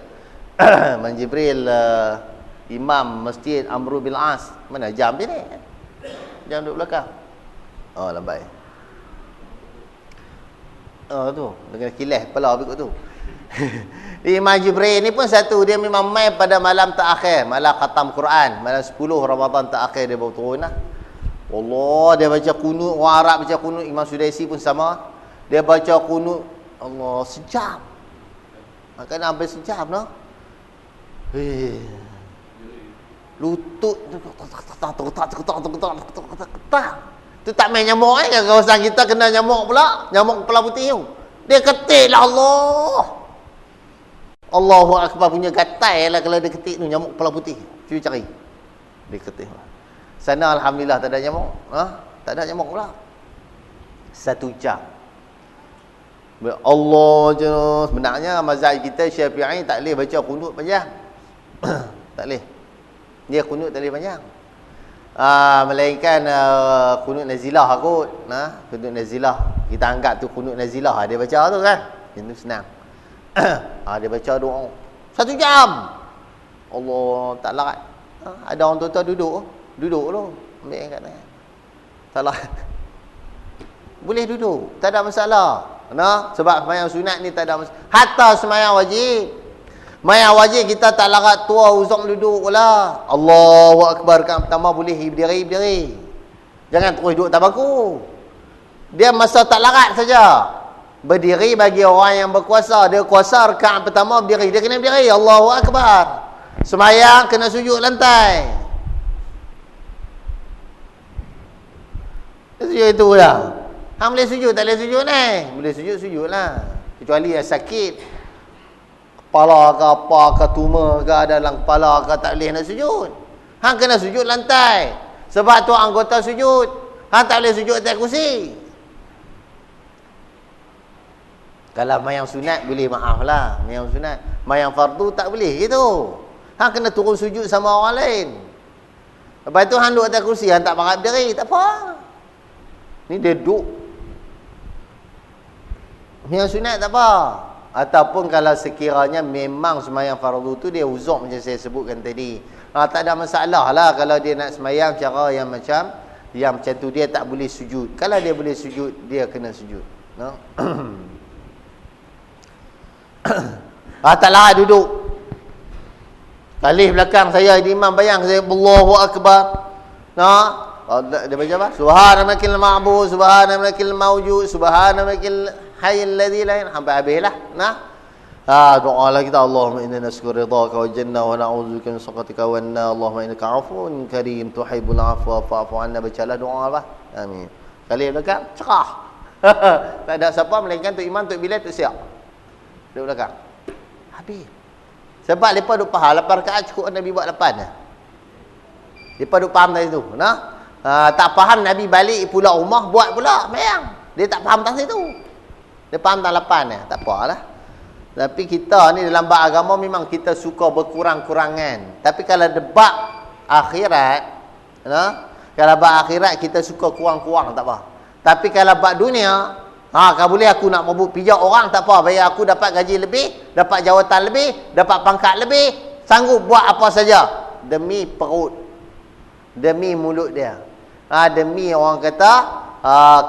Imam Jibril Imam Masjid Amr bin As. Mana jam je ni? Jam duduk belakang. Lambat. Tu dengan kilas kepala habis tu. Imam Jibril ni pun satu, dia memang mai pada malam terakhir, malam khatam Quran, malam 10 Ramadan terakhir dia baru turun lah. Allah, dia baca kunut, orang Arab baca kunut, Imam Sudaisi pun sama. Dia baca kunut Allah sejam. Maknanya hampir sejam noh. Lutut tu tak main nyamuk kawasan kita kena nyamuk pula, nyamuk kepala putih tu. Dia ketik lah Allah. Allahu Akbar punya gatai lah kalau dia ketik tu nyamuk kepala putih. Cuba cari. Dia ketik. Sana alhamdulillah tak ada nyamuk. Tak ada nyamuk pula. 1 jam. Allah je. Sebenarnya mazhab kita Syafi'i tak boleh baca kunut panjang. Tak boleh. Dia kunut tak boleh panjang. Melainkan kunut nazilah kot. Kunut nazilah. Kita anggap tu kunut nazilah. Dia baca tu kan. Itu senang. Dia baca doa 1 jam. Allah tak larat. Ada orang tua-tua duduk tu. Ambil kat tangan. Salah. Boleh duduk, tak ada masalah. Nah, sebab sembahyang sunat ni tak ada masalah. Hatta sembahyang wajib. Sembahyang wajib kita tak larat tua uzung duduk pula. Allahu akbar kan pertama boleh berdiri. Jangan terus duduk tak baku. Dia masa tak larat saja. Berdiri bagi orang yang berkuasa. Dia kuasa rakaat pertama berdiri. Dia kena berdiri. Allahu akbar. Sembahyang kena sujud lantai. Sujud itu lah. Hang boleh sujud, tak boleh sujud ni? Boleh sujud, sujudlah. Kecuali yang sakit. Kepala ke apa ke tumor ke dalam kepala ke tak boleh nak sujud. Hang kena sujud lantai. Sebab tu anggota sujud. Hang tak boleh sujud atas kursi. Kalau mayang sunat boleh, maaf lah. Mayang sunat. Mayang fardu tak boleh gitu. Hang kena turun sujud sama orang lain. Lepas tu hang duduk atas kursi, hang tak pakat berdiri, tak apa. Ni dia duduk. Yang sunat tak apa. Ataupun kalau sekiranya memang sembahyang fardu tu dia uzur macam saya sebutkan tadi. Tak ada masalah lah kalau dia nak sembahyang cara yang macam tu dia tak boleh sujud. Kalau dia boleh sujud, dia kena sujud. No? Tak larat duduk. Kali belakang saya di imam bayang saya Allahu akbar. Dia baca apa? Subhanallahil ma'bud, subhanallahil mawjud, subhanallahil hayyul ladzi la ilaha sampai habislah. Doa lah kita, Allahumma inna nas'aluka ridhaka wal jannah wa na'udzubika min sakhatika wan nar. Allahumma innaka 'afuwun karim tuhibbul 'afwa fa'fu 'anna. Bacalah doa apa? Amin. Kali belakang cerah. Tak ada siapa melainkan tu imam, tu Bilal, tu Siap. Duduk belakang. Habis. Sebab lepas duk faham 8 rakaat cukup Nabi buat 8 dah. Lepas duk faham tadi tu, tak faham Nabi balik pula rumah buat pula mayang. Dia tak faham tentang situ. Dia faham tentang 8 dah. Tak apalah. Tapi kita ni dalam bab agama memang kita suka berkurang-kurangan. Tapi kalau debat akhirat, kalau bab akhirat kita suka kurang-kurang, tak apa. Tapi kalau bab dunia, kalau boleh aku nak mabuk pijak orang, tak apa. Bayar aku dapat gaji lebih, dapat jawatan lebih, dapat pangkat lebih, sanggup buat apa saja demi perut, demi mulut dia, demi orang kata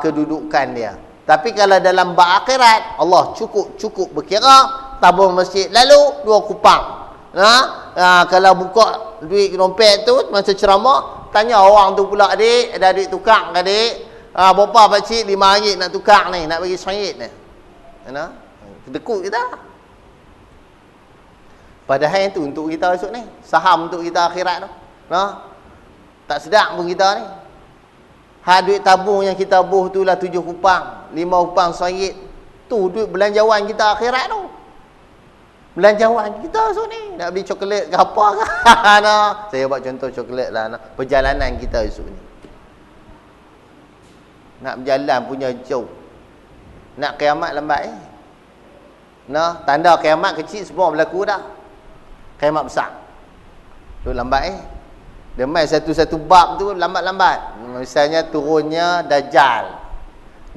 kedudukan dia. Tapi kalau dalam bab akhirat, Allah cukup berkira, tabung masjid lalu 2 kupang. Kalau buka duit dompet tu masa ceramah, tanya orang tu pula, adik ada duit tukar ke adik? Berapa pakcik? RM5 nak tukar ni, nak bagi RM1 ni. Kedekut kita. Padahal yang tu untuk kita esok ni, saham untuk kita akhirat tu. Tak sedap pun kita ni. Duit tabung yang kita buh tu lah 7 kupang, 5 kupang RM1. Tu duit belanjawan kita akhirat tu. Belanjawan kita esok ni. Nak beli coklat ke apa ke? Saya buat contoh coklat lah. Perjalanan kita esok ni. Nak berjalan punya jauh. Nak kiamat lambat tanda kiamat kecil semua berlaku dah. Kiamat besar tu lambat Dia main satu-satu bab tu lambat-lambat. Misalnya turunnya Dajjal.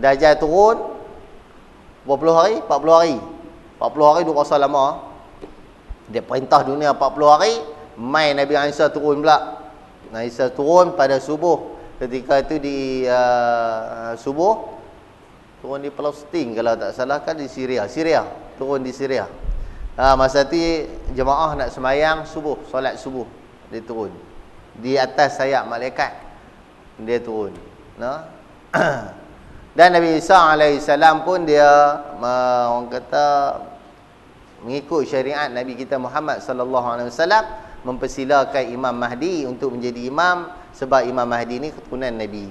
Dajjal turun berapa puluh hari? 40 hari. 40 hari duk rasa lama. Dia perintah dunia 40 hari. Main Nabi Isa turun pula. Nabi Isa turun pada subuh. Ketika itu di subuh turun di Palestin kalau tak salah, kan di Syria. Turun di Syria. Masa tu jemaah nak sembahyang subuh, solat subuh. Dia turun di atas sayap malaikat, dia turun. Dan Nabi Isa alaihissalam pun dia orang kata mengikut syariat Nabi kita Muhammad sallallahu alaihi wasallam, mempersilakan Imam Mahdi untuk menjadi imam, sebab Imam Mahdi ni keturunan Nabi.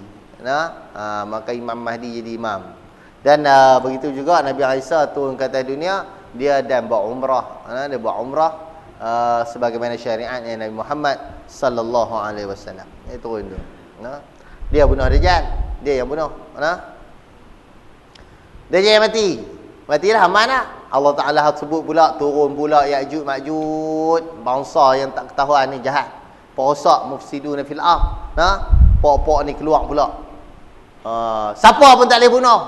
Maka Imam Mahdi jadi imam. Dan begitu juga Nabi Isa turun ke atas dunia, dia dan buat umrah. Dia buat umrah sebagaimana syariat Nabi Muhammad sallallahu alaihi wasallam. Dia turun tu. Dia bunuh Dajjal, dia yang bunuh. Dajjal yang mati. Matilah mana? Allah Taala sebut pula turun pula Ya'juj Ma'juj, bangsa yang tak ketahuan ni jahat. Perosak mufsiduna fil ardh. Pok-pok ni keluar pula. Siapa pun tak boleh bunuh.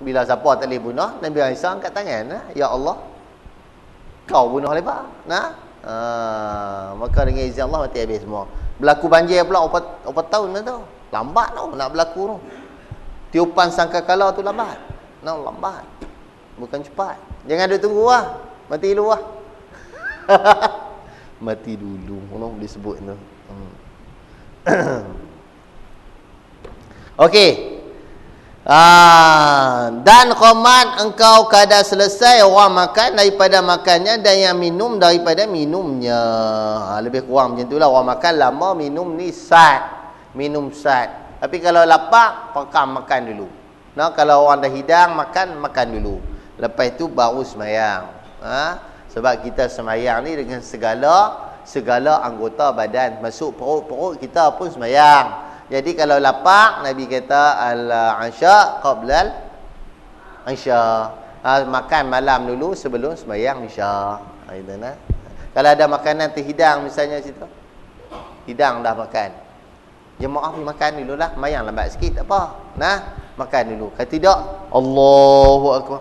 Bila siapa tak boleh bunuh, Nabi Isa angkat tangan, ya Allah, kau bunuh lepas. Maka dengan izin Allah mati habis semua. Berlaku banjir pula berapa tahun dah tu. Lambat tau nak berlaku tu. Tiupan sangkakala tu lambat. Lambat. Bukan cepat. Jangan duk tunggu lah. Mati dulu lah. Mati dulu. Disebut tu. Okey. Dan qamat engkau kadar selesai orang makan daripada makannya dan yang minum daripada minumnya. Lebih kurang macam itulah. Orang makan lama, minum ni minum sat. Tapi kalau lapar, pakam makan dulu. Kalau orang dah hidang makan dulu. Lepas itu baru semayang. Sebab kita semayang ni dengan segala anggota badan. Masuk perut kita pun semayang. Jadi kalau lapar, Nabi kata al-asya qablal isya. Makan malam dulu sebelum sembahyang isya. Kalau ada makanan terhidang misalnya situ. Hidang dah makan. Jemaah pergi makan dululah, mayang lambat sikit tak apa. Makan dulu. Kalau tidak, Allahu akbar.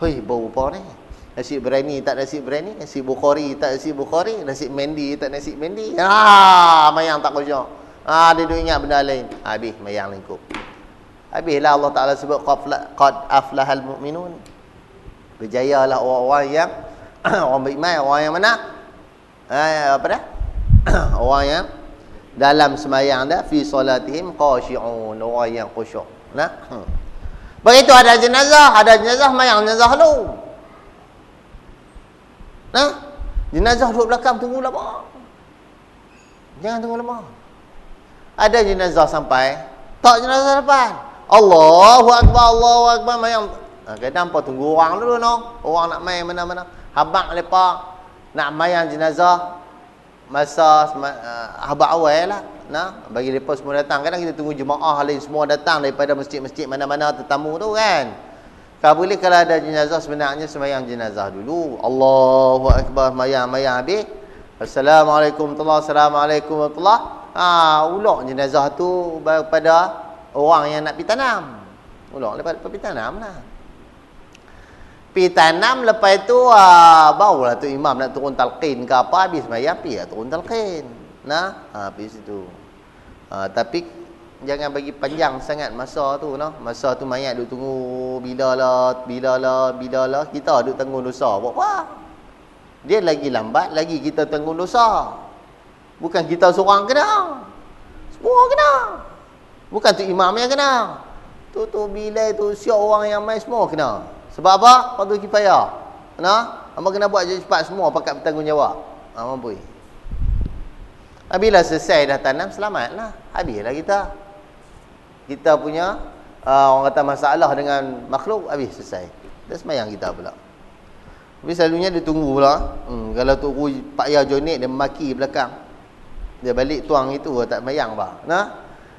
Hei, bau apa ni? Nasi berani tak nasi berani, nasi bukhari tak nasi bukhari, nasi mendi tak nasi mendi. Mayang tak khusyuk. Dia duk ingat benda lain. Habis mayang lingkup. Habislah Allah Ta'ala sebut qad aflahal mu'minun. Berjayalah orang-orang yang orang beriman, orang yang mana? Apa dah? Orang yang dalam semayang dah fi solatihim khashi'un, orang yang khusyuk. Begitu ada jenazah mayang jenazah lu. Jenazah duduk belakang tunggu lama. Jangan tunggu lama. Ada jenazah sampai, tak jenazah depan. Allahu akbar mayang. Kadang apa tunggu orang dulu Orang nak main mana-mana. Habaq lepak nak mayang jenazah masa habaq awal lah. Bagi depa semua datang. Kadang kita tunggu jemaah lain semua datang daripada masjid-masjid mana-mana tetamu tu kan. Kalau boleh kalau ada jenazah sebenarnya semayang jenazah dulu. Allahu akbar mayang habis. Assalamualaikum warahmatullahi. Ulok jenazah tu pada orang yang nak pergi tanam. Ulok lepas pergi tanam lah. Pergi tanam lepas tu barulah tu imam nak turun talqin ke apa, habis sembahyang pergi lah turun talqin. Pergi situ. Tapi jangan bagi panjang sangat masa tu. Masa tu mayat duk tunggu bila lah. Kita duk tanggung dosa. Buat apa? Dia lagi lambat, lagi kita tanggung dosa. Bukan kita seorang kena. Semua kena. Bukan tu imam yang kena. Tu bilai tu siap orang yang main semua kena. Sebab apa? Fardu kifayah. Hamba kena buat cepat semua pakat bertanggungjawab. Mampu. Bila selesai dah tanam, selamatlah. Habislah kita. Kita punya orang kata masalah dengan makhluk, habis selesai. Dah semayang kita pula. Tapi selalunya dia tunggu pula. Kalau tunggu Pak Ya Jonit dia maki belakang. Dia balik tuang itu tak mayang bah.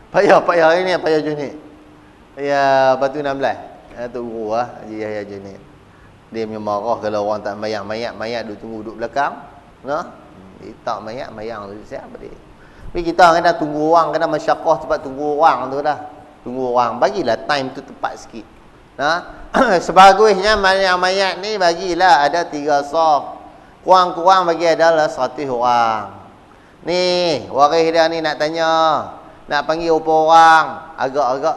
Pak Ya ini Pak Ya Jonit. Ya Batu 16. Tu guru Haji Yahya Jonit. Dia punya marah kalau orang tak mayang mayat duk tunggu duduk belakang. Dia tak mayang tu siapa dia. Tapi kita kena tunggu orang, kena masyaqqah sebab tunggu orang tu dah. Tunggu orang, bagilah time tu tepat sikit. Sebagusnya mayat ni bagilah ada 3 saf. Kurang-kurang bagi adalah 100 orang. Ni, waris dia ni nak tanya. Nak panggil berapa orang? Agak-agak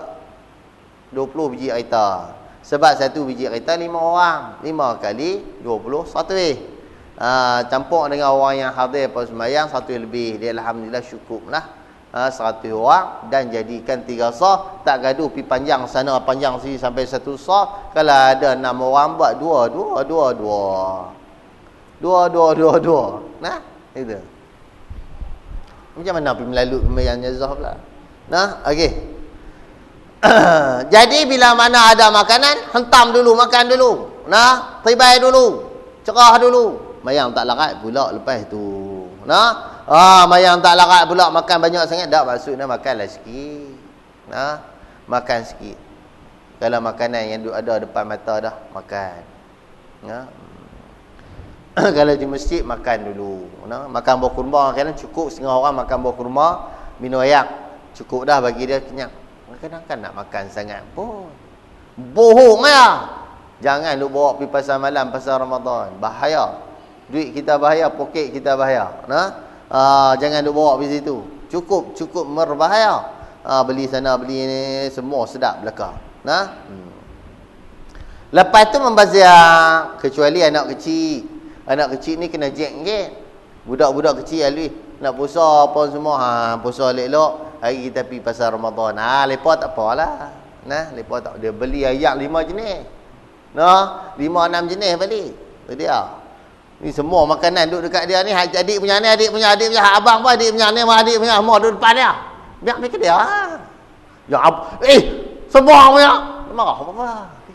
20 biji kereta. Sebab 1 biji kereta 5 orang. 5 kali 20, 100. Campur dengan orang yang hadir pada sembahyang 100 lebih. Dia alhamdulillah cukup lah. 100 orang dan jadikan 3 saf. Tak gaduh pi panjang sana panjang sini sampai 1 saf. Kalau ada 6 orang buat 2. 2. Itu. Macam mana pergi melalut pembayaran jenazah pula? Okey. Jadi bila mana ada makanan, hentam dulu, makan dulu. Tibai dulu. Cerah dulu. Mayang tak larat pula lepas tu. Mayang tak larat pula makan banyak sangat. Tak, maksudnya makanlah sikit. Makan sikit. Kalau makanan yang ada depan mata dah, makan. Kalau di masjid makan dulu. Makan buah kurma kadang cukup setengah orang makan buah kurma, minum air. Cukup dah bagi dia kenyang. Kadang kan nak makan sangat pun. Bohong ya. Jangan duk bawa pergi pasar malam, pasar Ramadan. Bahaya. Duit kita bahaya, poket kita bahaya. Jangan duk bawa pergi situ. cukup berbahaya. Beli sana beli ni semua sedap belaka. Nah. Lepas tu membazir, kecuali anak kecil. Anak kecil ni kena jack sikit. Budak-budak kecil alwi nak puasa apa semua, puasa elok-elok, hari kita pergi pasar Ramadan. Lepa tak apalah. Nah, lepa tak dia beli ayak 5 jenis. Nah, 5-6 jenis beli. Tu dia. Ni semua makanan duduk dekat dia ni, adik punya ni, adik punya, abang pun adik punya ni, adik punya semua duduk depan dia. Biar pergi dia. Ya semua punya. Marah apa?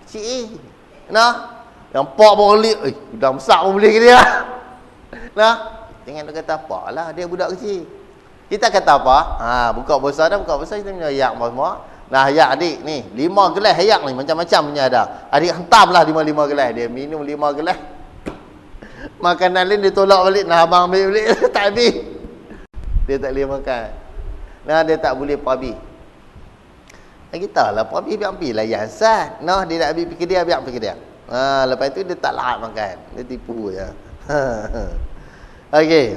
Kecil. Nah, yang pak baru beli, budak besar pun beli ke dia. Nah, jangan dia kata apalah, dia budak kecil. Kita kata apa? Buka puasa kita punya ayak semua. Nah, ayak adik ni, 5 gelas ayak ni macam-macam punya ada. Adik hentamlah 5 gelas, dia minum 5 gelas. Makanan lain dia tolak balik, nah abang ambil balik tak habis. Dia tak boleh makan. Nah, dia tak boleh perabi. Kita lah perabi biar ambil lah yang sat. Nah, dia nak ambil pergi dia, biar pergi dia. Lepas tu dia tak lahap makan. Dia tipu je. Okey.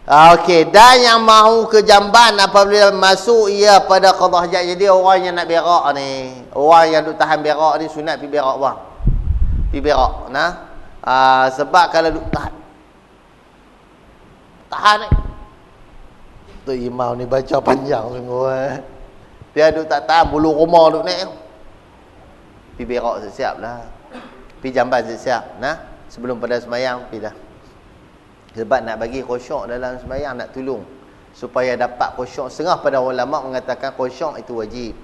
Okey, dan yang mahu ke jamban apabila masuk ia pada qada hajat. Jadi orang yang nak berak ni, orang yang duk tahan berak ni sunat pergi berak bang. Pergi berak, nah. Sebab kalau duk tahan ni. Tu imam ni baca panjang sungguh. Dia duk tak tahan bulu rumah duk naik. Pergi berak siap lah. Pergi jamban siap, nah. Sebelum pada sembahyang pergi dah. Sebab nak bagi khusyuk dalam sembahyang, nak tolong supaya dapat khusyuk. Setengah pada ulama mengatakan khusyuk itu wajib.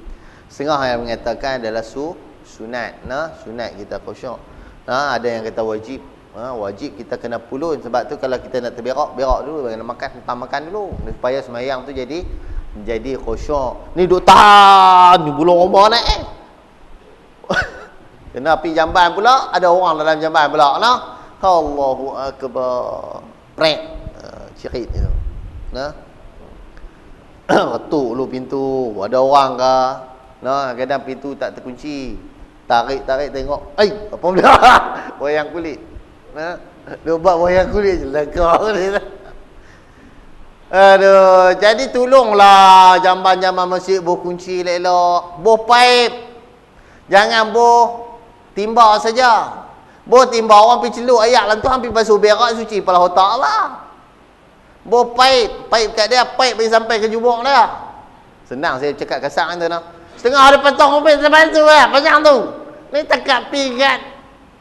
Setengah yang mengatakan adalah sunat. Nah, sunat kita khusyuk. Nah, ada yang kata wajib. Wajib kita kena pulun. Sebab tu kalau kita nak terberak, berak dulu, kena makan dulu supaya sembahyang tu jadi khusyuk. Ni duk tahan ni bulu rumah naik. Kena pergi jamban pula, ada orang dalam jamban pula nah. Allahu akbar. Prek. Cirit itu. Nah. Ketuk lu pintu, ada orang ke? Nah, kadang pintu tak terkunci. Tarik tengok. Apa benda? Wayang kulit. Nah, dia buat wayang kulit je lekar ni. Aduh, jadi tolonglah jamban-jamban masjid boh kunci elok-elok. Boh paip. Jangan boh timba saja. Boh timba orang pergi celuk ayak lah tu hampir basuh berak suci kepala otak lah. Boh paip kat dia, paip pergi sampai ke jubuk dia. Senang saya cakap kasar tu nah. Setengah ada potong mobil sampai tu lah, panjang tu. Ni tekak pigat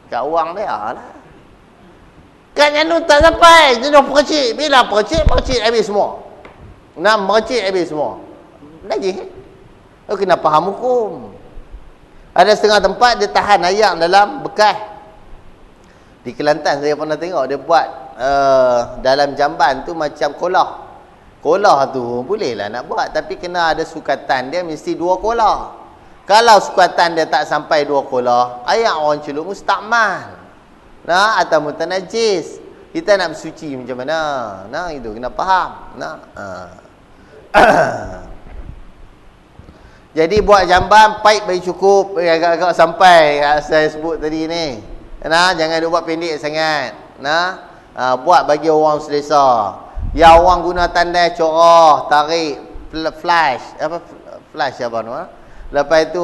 kat wang dia lah. Kat yang tu tak sampai, dia dah percik. Bila percik habis semua. Nah, percik habis semua. Lagi. Kau kena faham hukum. Ada setengah tempat dia tahan ayak dalam bekas. Di Kelantan saya pernah tengok dia buat dalam jamban tu macam kolah. Kolah tu bolehlah nak buat, tapi kena ada sukatan dia mesti 2 kolah. Kalau sukatan dia tak sampai 2 kolah, ayak orang celup mustakmal. Nah, atau mutanajis. Kita nak bersuci macam mana? Nah, itu kena faham. Nah. Jadi buat jamban paip bagi cukup, agak-agak sampai saya sebut tadi ni. Nah, jangan duk buat pendek sangat. Nah, buat bagi orang selesa. Ya orang guna tandai corah, tarik flash, flash apa tu? Lepas tu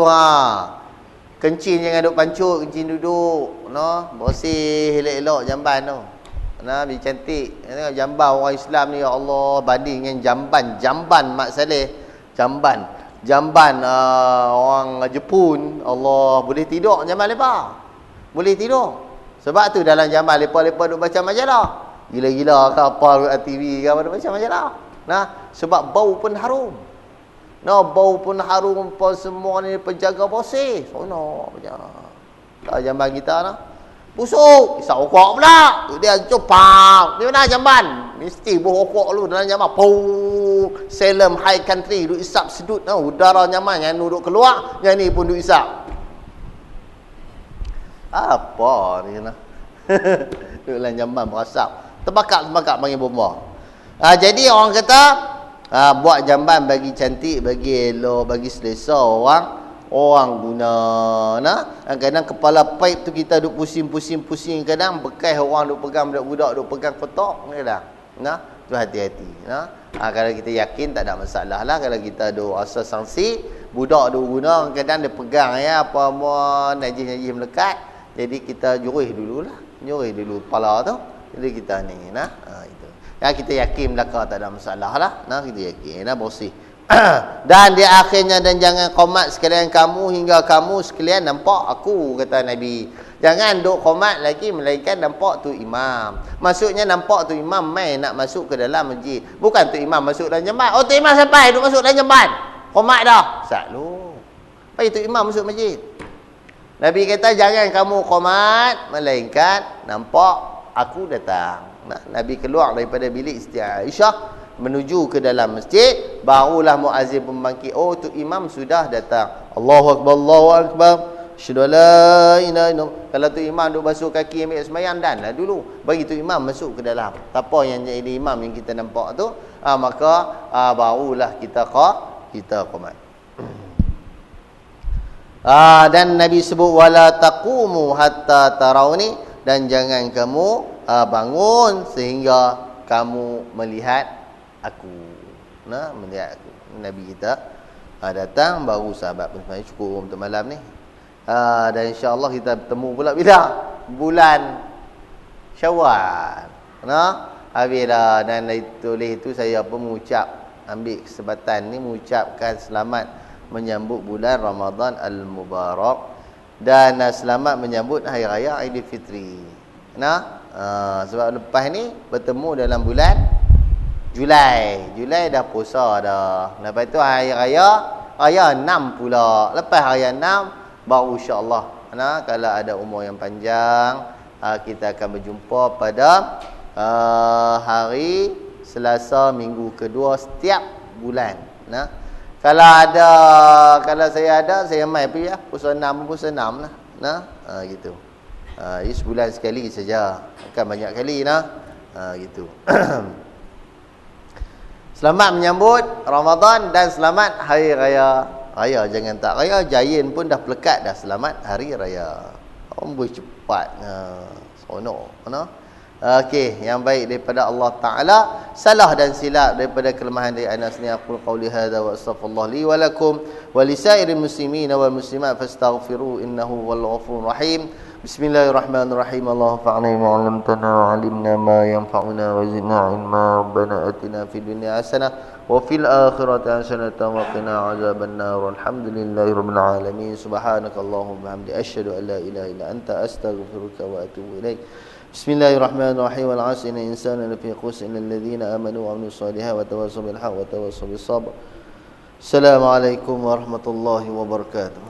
kencing jangan duk pancut, kencing duduk, bersih elok-elok jamban tu. Biar cantik. Tengok jamban orang Islam ni, ya Allah, banding dengan jamban Mak Saleh. Jamban orang Jepun, Allah, boleh tidur jamban lepa. Boleh tidur. Sebab tu dalam jamban lepa-lepa duk baca majalah. Gila-gila ke apa TV ke apa duk baca majalah. Sebab bau pun harum. Bau pun harum pun semua ni penjaga bersih. Tak jamban kita busuk. Isap rokok pula. Dia copak. Di mana jamban? Mesti buh rokok lu dalam jamban. Salem high country duk isap sedut. Udara nyaman yang duduk keluar, yang ni pun duk isap. Apa ni duk dalam jamban berasap. Terbakar panggil bomba. Jadi orang kata buat jamban bagi cantik, bagi elok, bagi selesa orang guna. Kadang kepala paip tu kita duk pusing kadang bekas orang duk pegang budak-budak duk pegang kotak kadang. Tu hati-hati. Kalau kita yakin tak ada masalah lah. Kalau kita ada rasa sangsi, budak dia guna, kadang dia pegang apa mau najis-najis melekat. Jadi kita jurih dululah. Jurih dulu kepala tu. Jadi kita ni itu. Kita yakin belaka tak ada masalah lah. Kita yakin bersih. Dan di akhirnya, dan jangan qomat sekalian kamu hingga kamu sekalian nampak aku, kata Nabi. Jangan duk qomat lagi melainkan nampak tu imam. Maksudnya nampak tu imam main nak masuk ke dalam masjid. Bukan tu imam masuk dalam jamban. Oh, tu imam sampai duk masuk dalam jamban. Qomat dah. Selalu. Bagi tu imam masuk masjid. Nabi kata jangan kamu qomat melainkan nampak aku datang. Nabi keluar daripada bilik Siti Aisyah menuju ke dalam masjid, barulah muazzin pun bangkit. Oh, tu imam sudah datang. Allahu akbar, Allahu akbar. Asyhadu an la ilaha illallah. Kalau tu imam duk basuh kaki ambil sembahyang, danlah dulu bagi tu imam masuk ke dalam. Apa yang jadi imam yang kita nampak tu, maka barulah kita qomat. Dan Nabi sebut wala taqumu hatta tarawni, dan jangan kamu bangun sehingga kamu melihat aku. Melihat aku. Nabi kita datang, baru sahabat pun sebenarnya cukup untuk malam ni. Dan insya-Allah kita bertemu pula bila? Bulan Syawal. Habis dah, dan oleh itu saya pun mengucap, ambil kesempatan ni mengucapkan selamat menyambut bulan Ramadan Al-Mubarak, dan selamat menyambut Hari Raya Aidilfitri. Sebab lepas ni bertemu dalam bulan Julai dah puasa dah. Lepas tu hari raya 6 pula. Lepas raya 6 baru insya-Allah kalau ada umur yang panjang, kita akan berjumpa pada hari Selasa minggu kedua setiap bulan. Kalau saya ada, saya mai pergi puasa 6 lah. Gitu. Ini sebulan sekali saja. Bukan banyak kali gitu. Selamat menyambut Ramadan dan selamat Hari Raya. Jangan tak raya, Jayin pun dah pelekat dah selamat Hari Raya. Amboi cepat. Seronok. Okey, yang baik daripada Allah Taala, salah dan silap daripada kelemahan dari ana sendiri. Aku qauli hadza wa astaghfirullah li wa lakum wa lisairil muslimin wal muslimat fastaghfiru innahu wal ghafurur rahim. Bismillahirrahmanirrahim. Allahumma fa'alna ma 'allamtana wa 'allimna ma yanfa'una wa zidna 'ilma. Rabbana atina fid dunya hasanah wa fil akhirati hasanah wa qina 'adzabannar. Alhamdulillahirabbil alamin. Subhanakallahumma wa bihamdika asyhadu an la ilaha illa anta astaghfiruka wa atubu ilaik. Bismillahirrahmanirrahim. Wal 'asri innal insana lafi khusr illa alladhina amanu wa 'amilus solihati wa tawassaw bil haqqi wa tawassaw bis sabr. Assalamualaikum warahmatullahi wabarakatuh.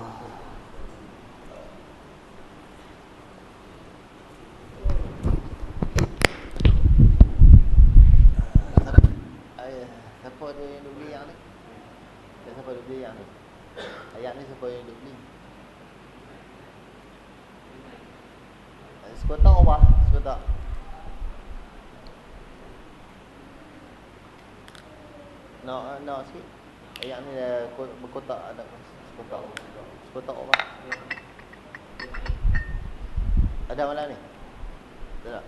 Ayat ni siapa yang duk beli? Sekotak apa? Sekotak. No sikit. Ayat ni berkotak ada sekotak. Sekotak apa? Ada mana ni? Tak.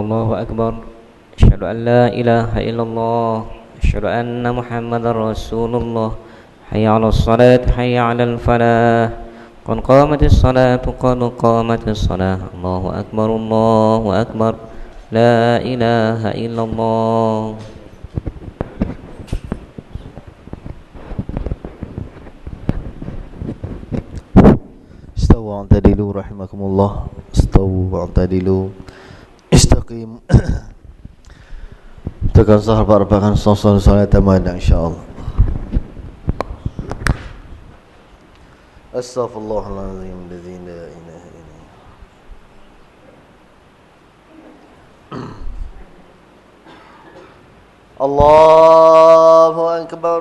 Allahu akbar. Asyhadu an la ilaha illallah. Asyhadu anna Muhammadar Rasulullah. Hayya 'alas salat, hayya 'alal falah. Qad qamatis salatu, qad qamatis salah. Allahu akbar, Allahu akbar. La ilaha illallah.
استووا واعتدلوا رحمكم الله. استووا واعتدلوا. استقيم. Tekan sahar berapaan salat tamadang insyaallah. Astaghfirullahalazim alladzi la ilaha illallah. Allahu akbar.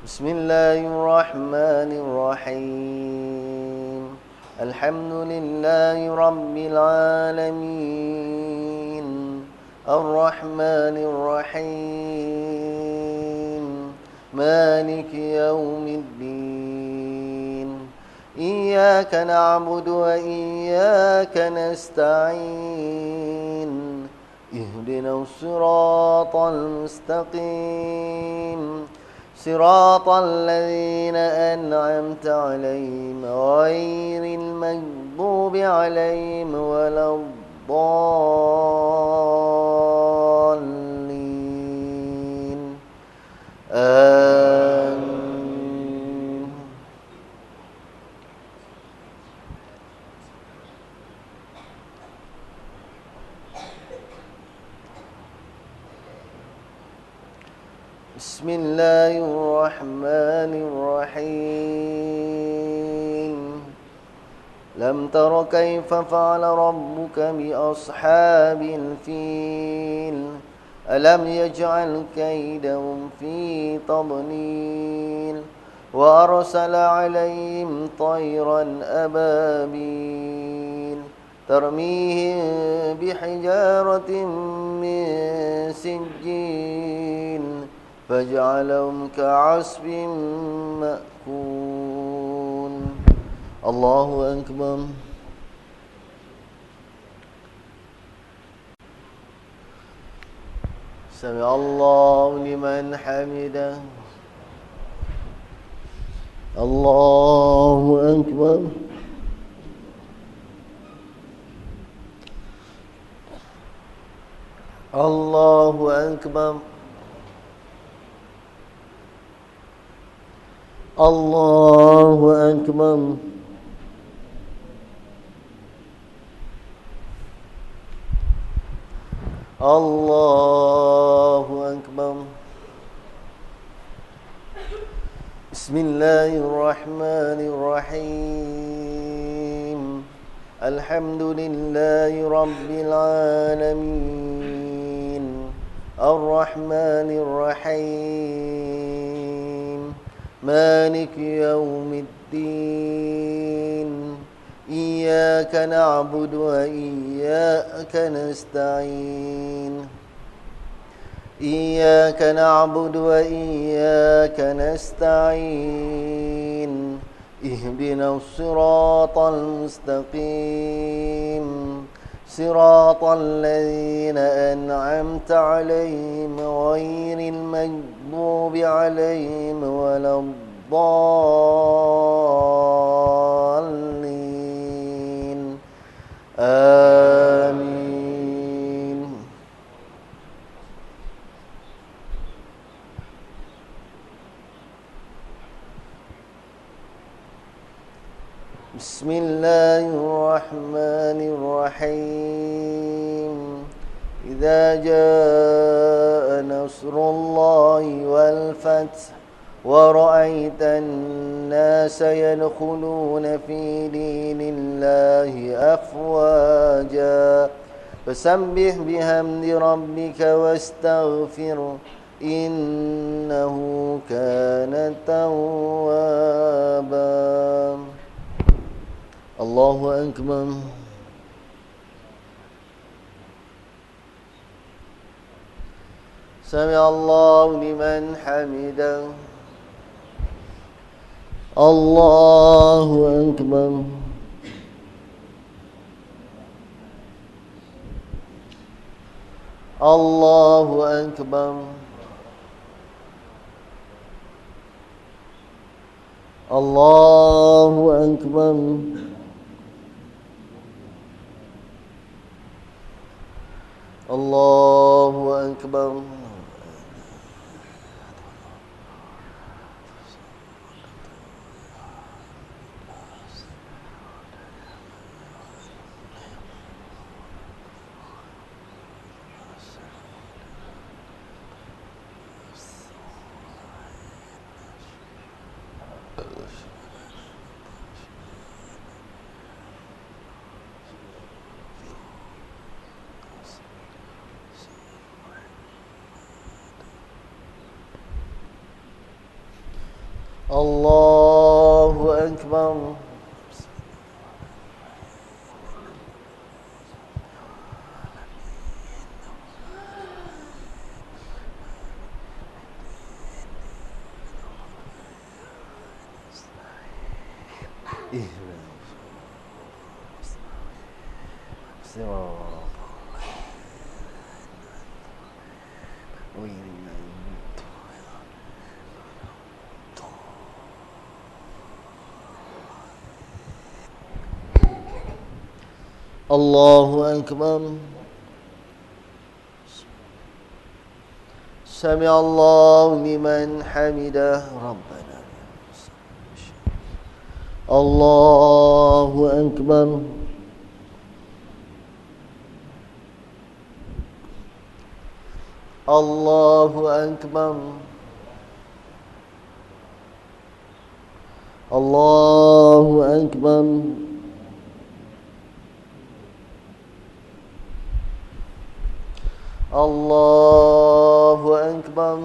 Bismillahirrahmanirrahim. Alhamdulillahi rabbil alamin. Ar-Rahmanir Rahim. Maliki yaumiddin. Iyyaka na'budu wa iyyaka nasta'in. Ihdinas siratal mustaqim. صراط الذين أنعمت عليهم غير المغضوب عليهم ولا الضالين آمين. بسم الله الرحمن الرحيم. لم تر كيف فعل ربك بأصحاب الفيل ألم يجعل كيدهم في تضليل وأرسل عليهم طيرا أبابيل ترميهم بحجارة من سجيل فجعلهم كعصف مأكول. الله أكبر. سمع الله لمن حمده. الله أكبر. الله أكبر. الله أكبر. الله أكبر. بسم الله الرحمن الرحيم. الحمد لله رب العالمين. الرحمن الرحيم. مالك يوم الدين. إياك نعبد وإياك نستعين. إياك نعبد وإياك نستعين. اهدنا الصراط المستقيم. صراط الذين أنعمت عليهم غير المغضوب عليهم ولا الضالين آمين. بسم الله الرحمن الرحيم. إذا جاء نصر الله والفتح ورأيت الناس يدخلون في دين الله أفواجا فسبح بحمد ربك واستغفره إنه كان توابا. الله أكبر. سمع الله لمن حمده. الله أكبر. الله أكبر. الله أكبر. الله أكبر. الله أكبر. الله أكبر. سمع الله لمن حمده ربنا. الله أكبر. الله أكبر. الله أكبر. الله أكبر.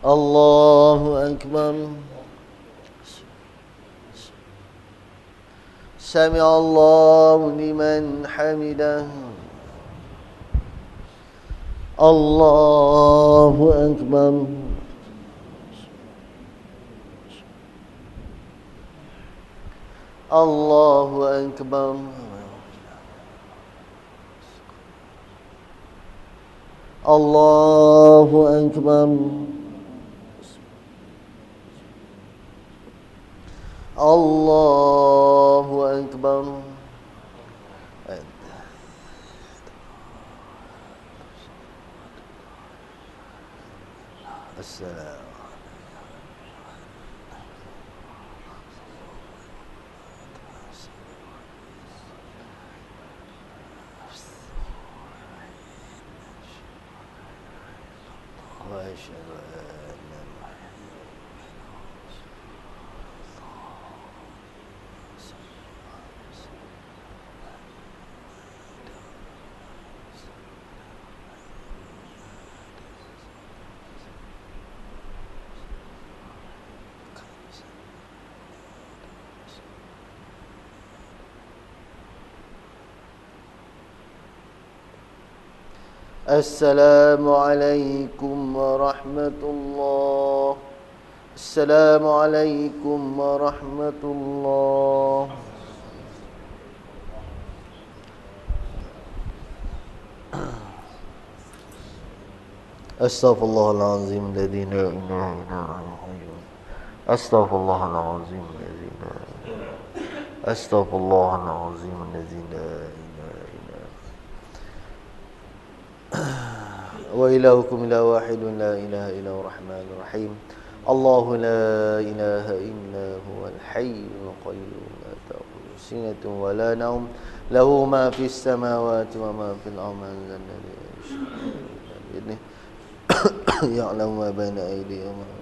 الله أكبر. سمع الله لمن حمده. الله أكبر. الله أكبر. الله أكبر. الله أكبر. السلام. وأشهد أن السلام عليكم ورحمة الله. السلام عليكم ورحمة الله. أستغفر الله العظيم الذي لا إله إلا هو. أستغفر الله العظيم الذي لا إله. أستغفر الله العظيم الذي لا إله. وإلهكم إله واحد لا إله إلا هو الرحمن الرحيم. الله لا إله إلا هو الحي القيوم لا تأخذه سنة ولا نوم له ما في السماوات وما في الأرض من ذا الذي يشفع بإذنه يعلم ما بين أيديهم وما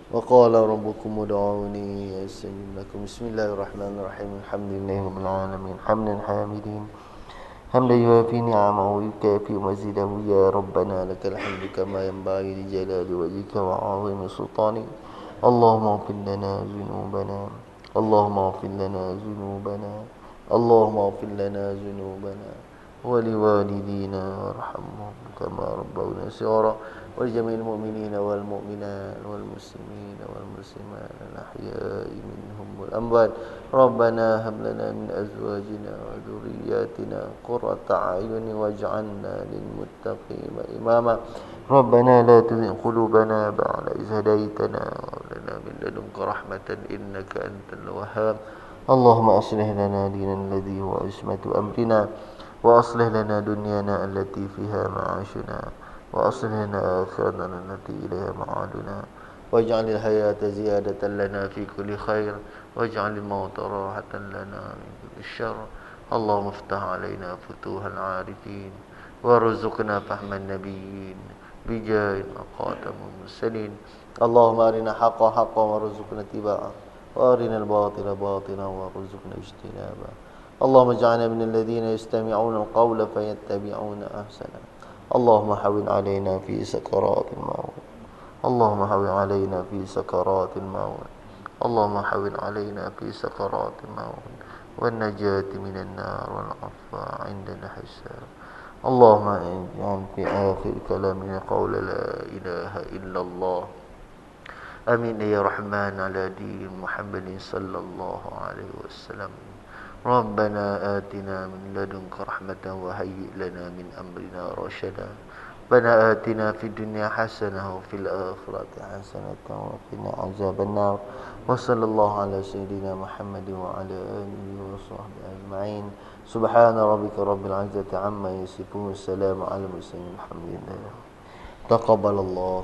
وقال ربكم ادعوني أستجب لكم. بسم الله الرحمن الرحيم. الحمد لله رب العالمين حمدا حامدين حمدا يوافي نعمه ويكافئ مزيده. يا ربنا لك الحمد كما ينبغي لجلال وجهك وعظيم سلطانك. اللهم اغفر لنا ذنوبنا اللهم اغفر لنا ذنوبنا اللهم اغفر لنا ذنوبنا ولوالدينا وارحمهم كما ربونا صغارا ولجميع المؤمنين والمؤمنات والمسلمين والمسلمات الأحياء منهم والأموات ربنا هب لنا من أزواجنا وذرياتنا قرة أعين واجعلنا للمتقين إماما ربنا لا تزغ قلوبنا بعد إذ هديتنا وهب لنا من لدنك رحمة إنك أنت الوهاب اللهم أصلح لنا ديننا الذي هو عصمة أمرنا وأصلح لنا دنيانا التي فيها معاشنا وأصلح لنا آخرتنا التي إليها معادنا واجعل الحياة زيادة لنا في كل خير واجعل الموت راحة لنا من كل شر اللهم افتح علينا فتوح العارفين وارزقنا فهم النبيين بجاه خاتم المرسلين اللهم أرنا حقا حقا وارزقنا اتباعه وأرنا الباطل باطلا وارزقنا اجتنابه اللهم اجعلنا من الذين يستمعون القول فيتبعون أحسنه اللهم حول علينا في سكرات الموت اللهم حول علينا في سكرات الموت اللهم حول علينا في سكرات الموت والنجاة من النار والعفو عند الحساب اللهم اجعل في آخر كلامنا قول لا إله إلا الله آمين يا رحمن على دين محمد صلى الله عليه وسلم ربنا آتنا من لدنك رحمة وهيئ لنا من أمرنا رشدا ربنا آتنا في الدنيا حسنة وفي الآخرة حسنة وقنا عذاب النار وصلى الله على سيدنا محمد وعلى آله وصحبه أجمعين سبحان ربك رب العزة عما يصفون السلام على المرسلين الحمد لله تقبل الله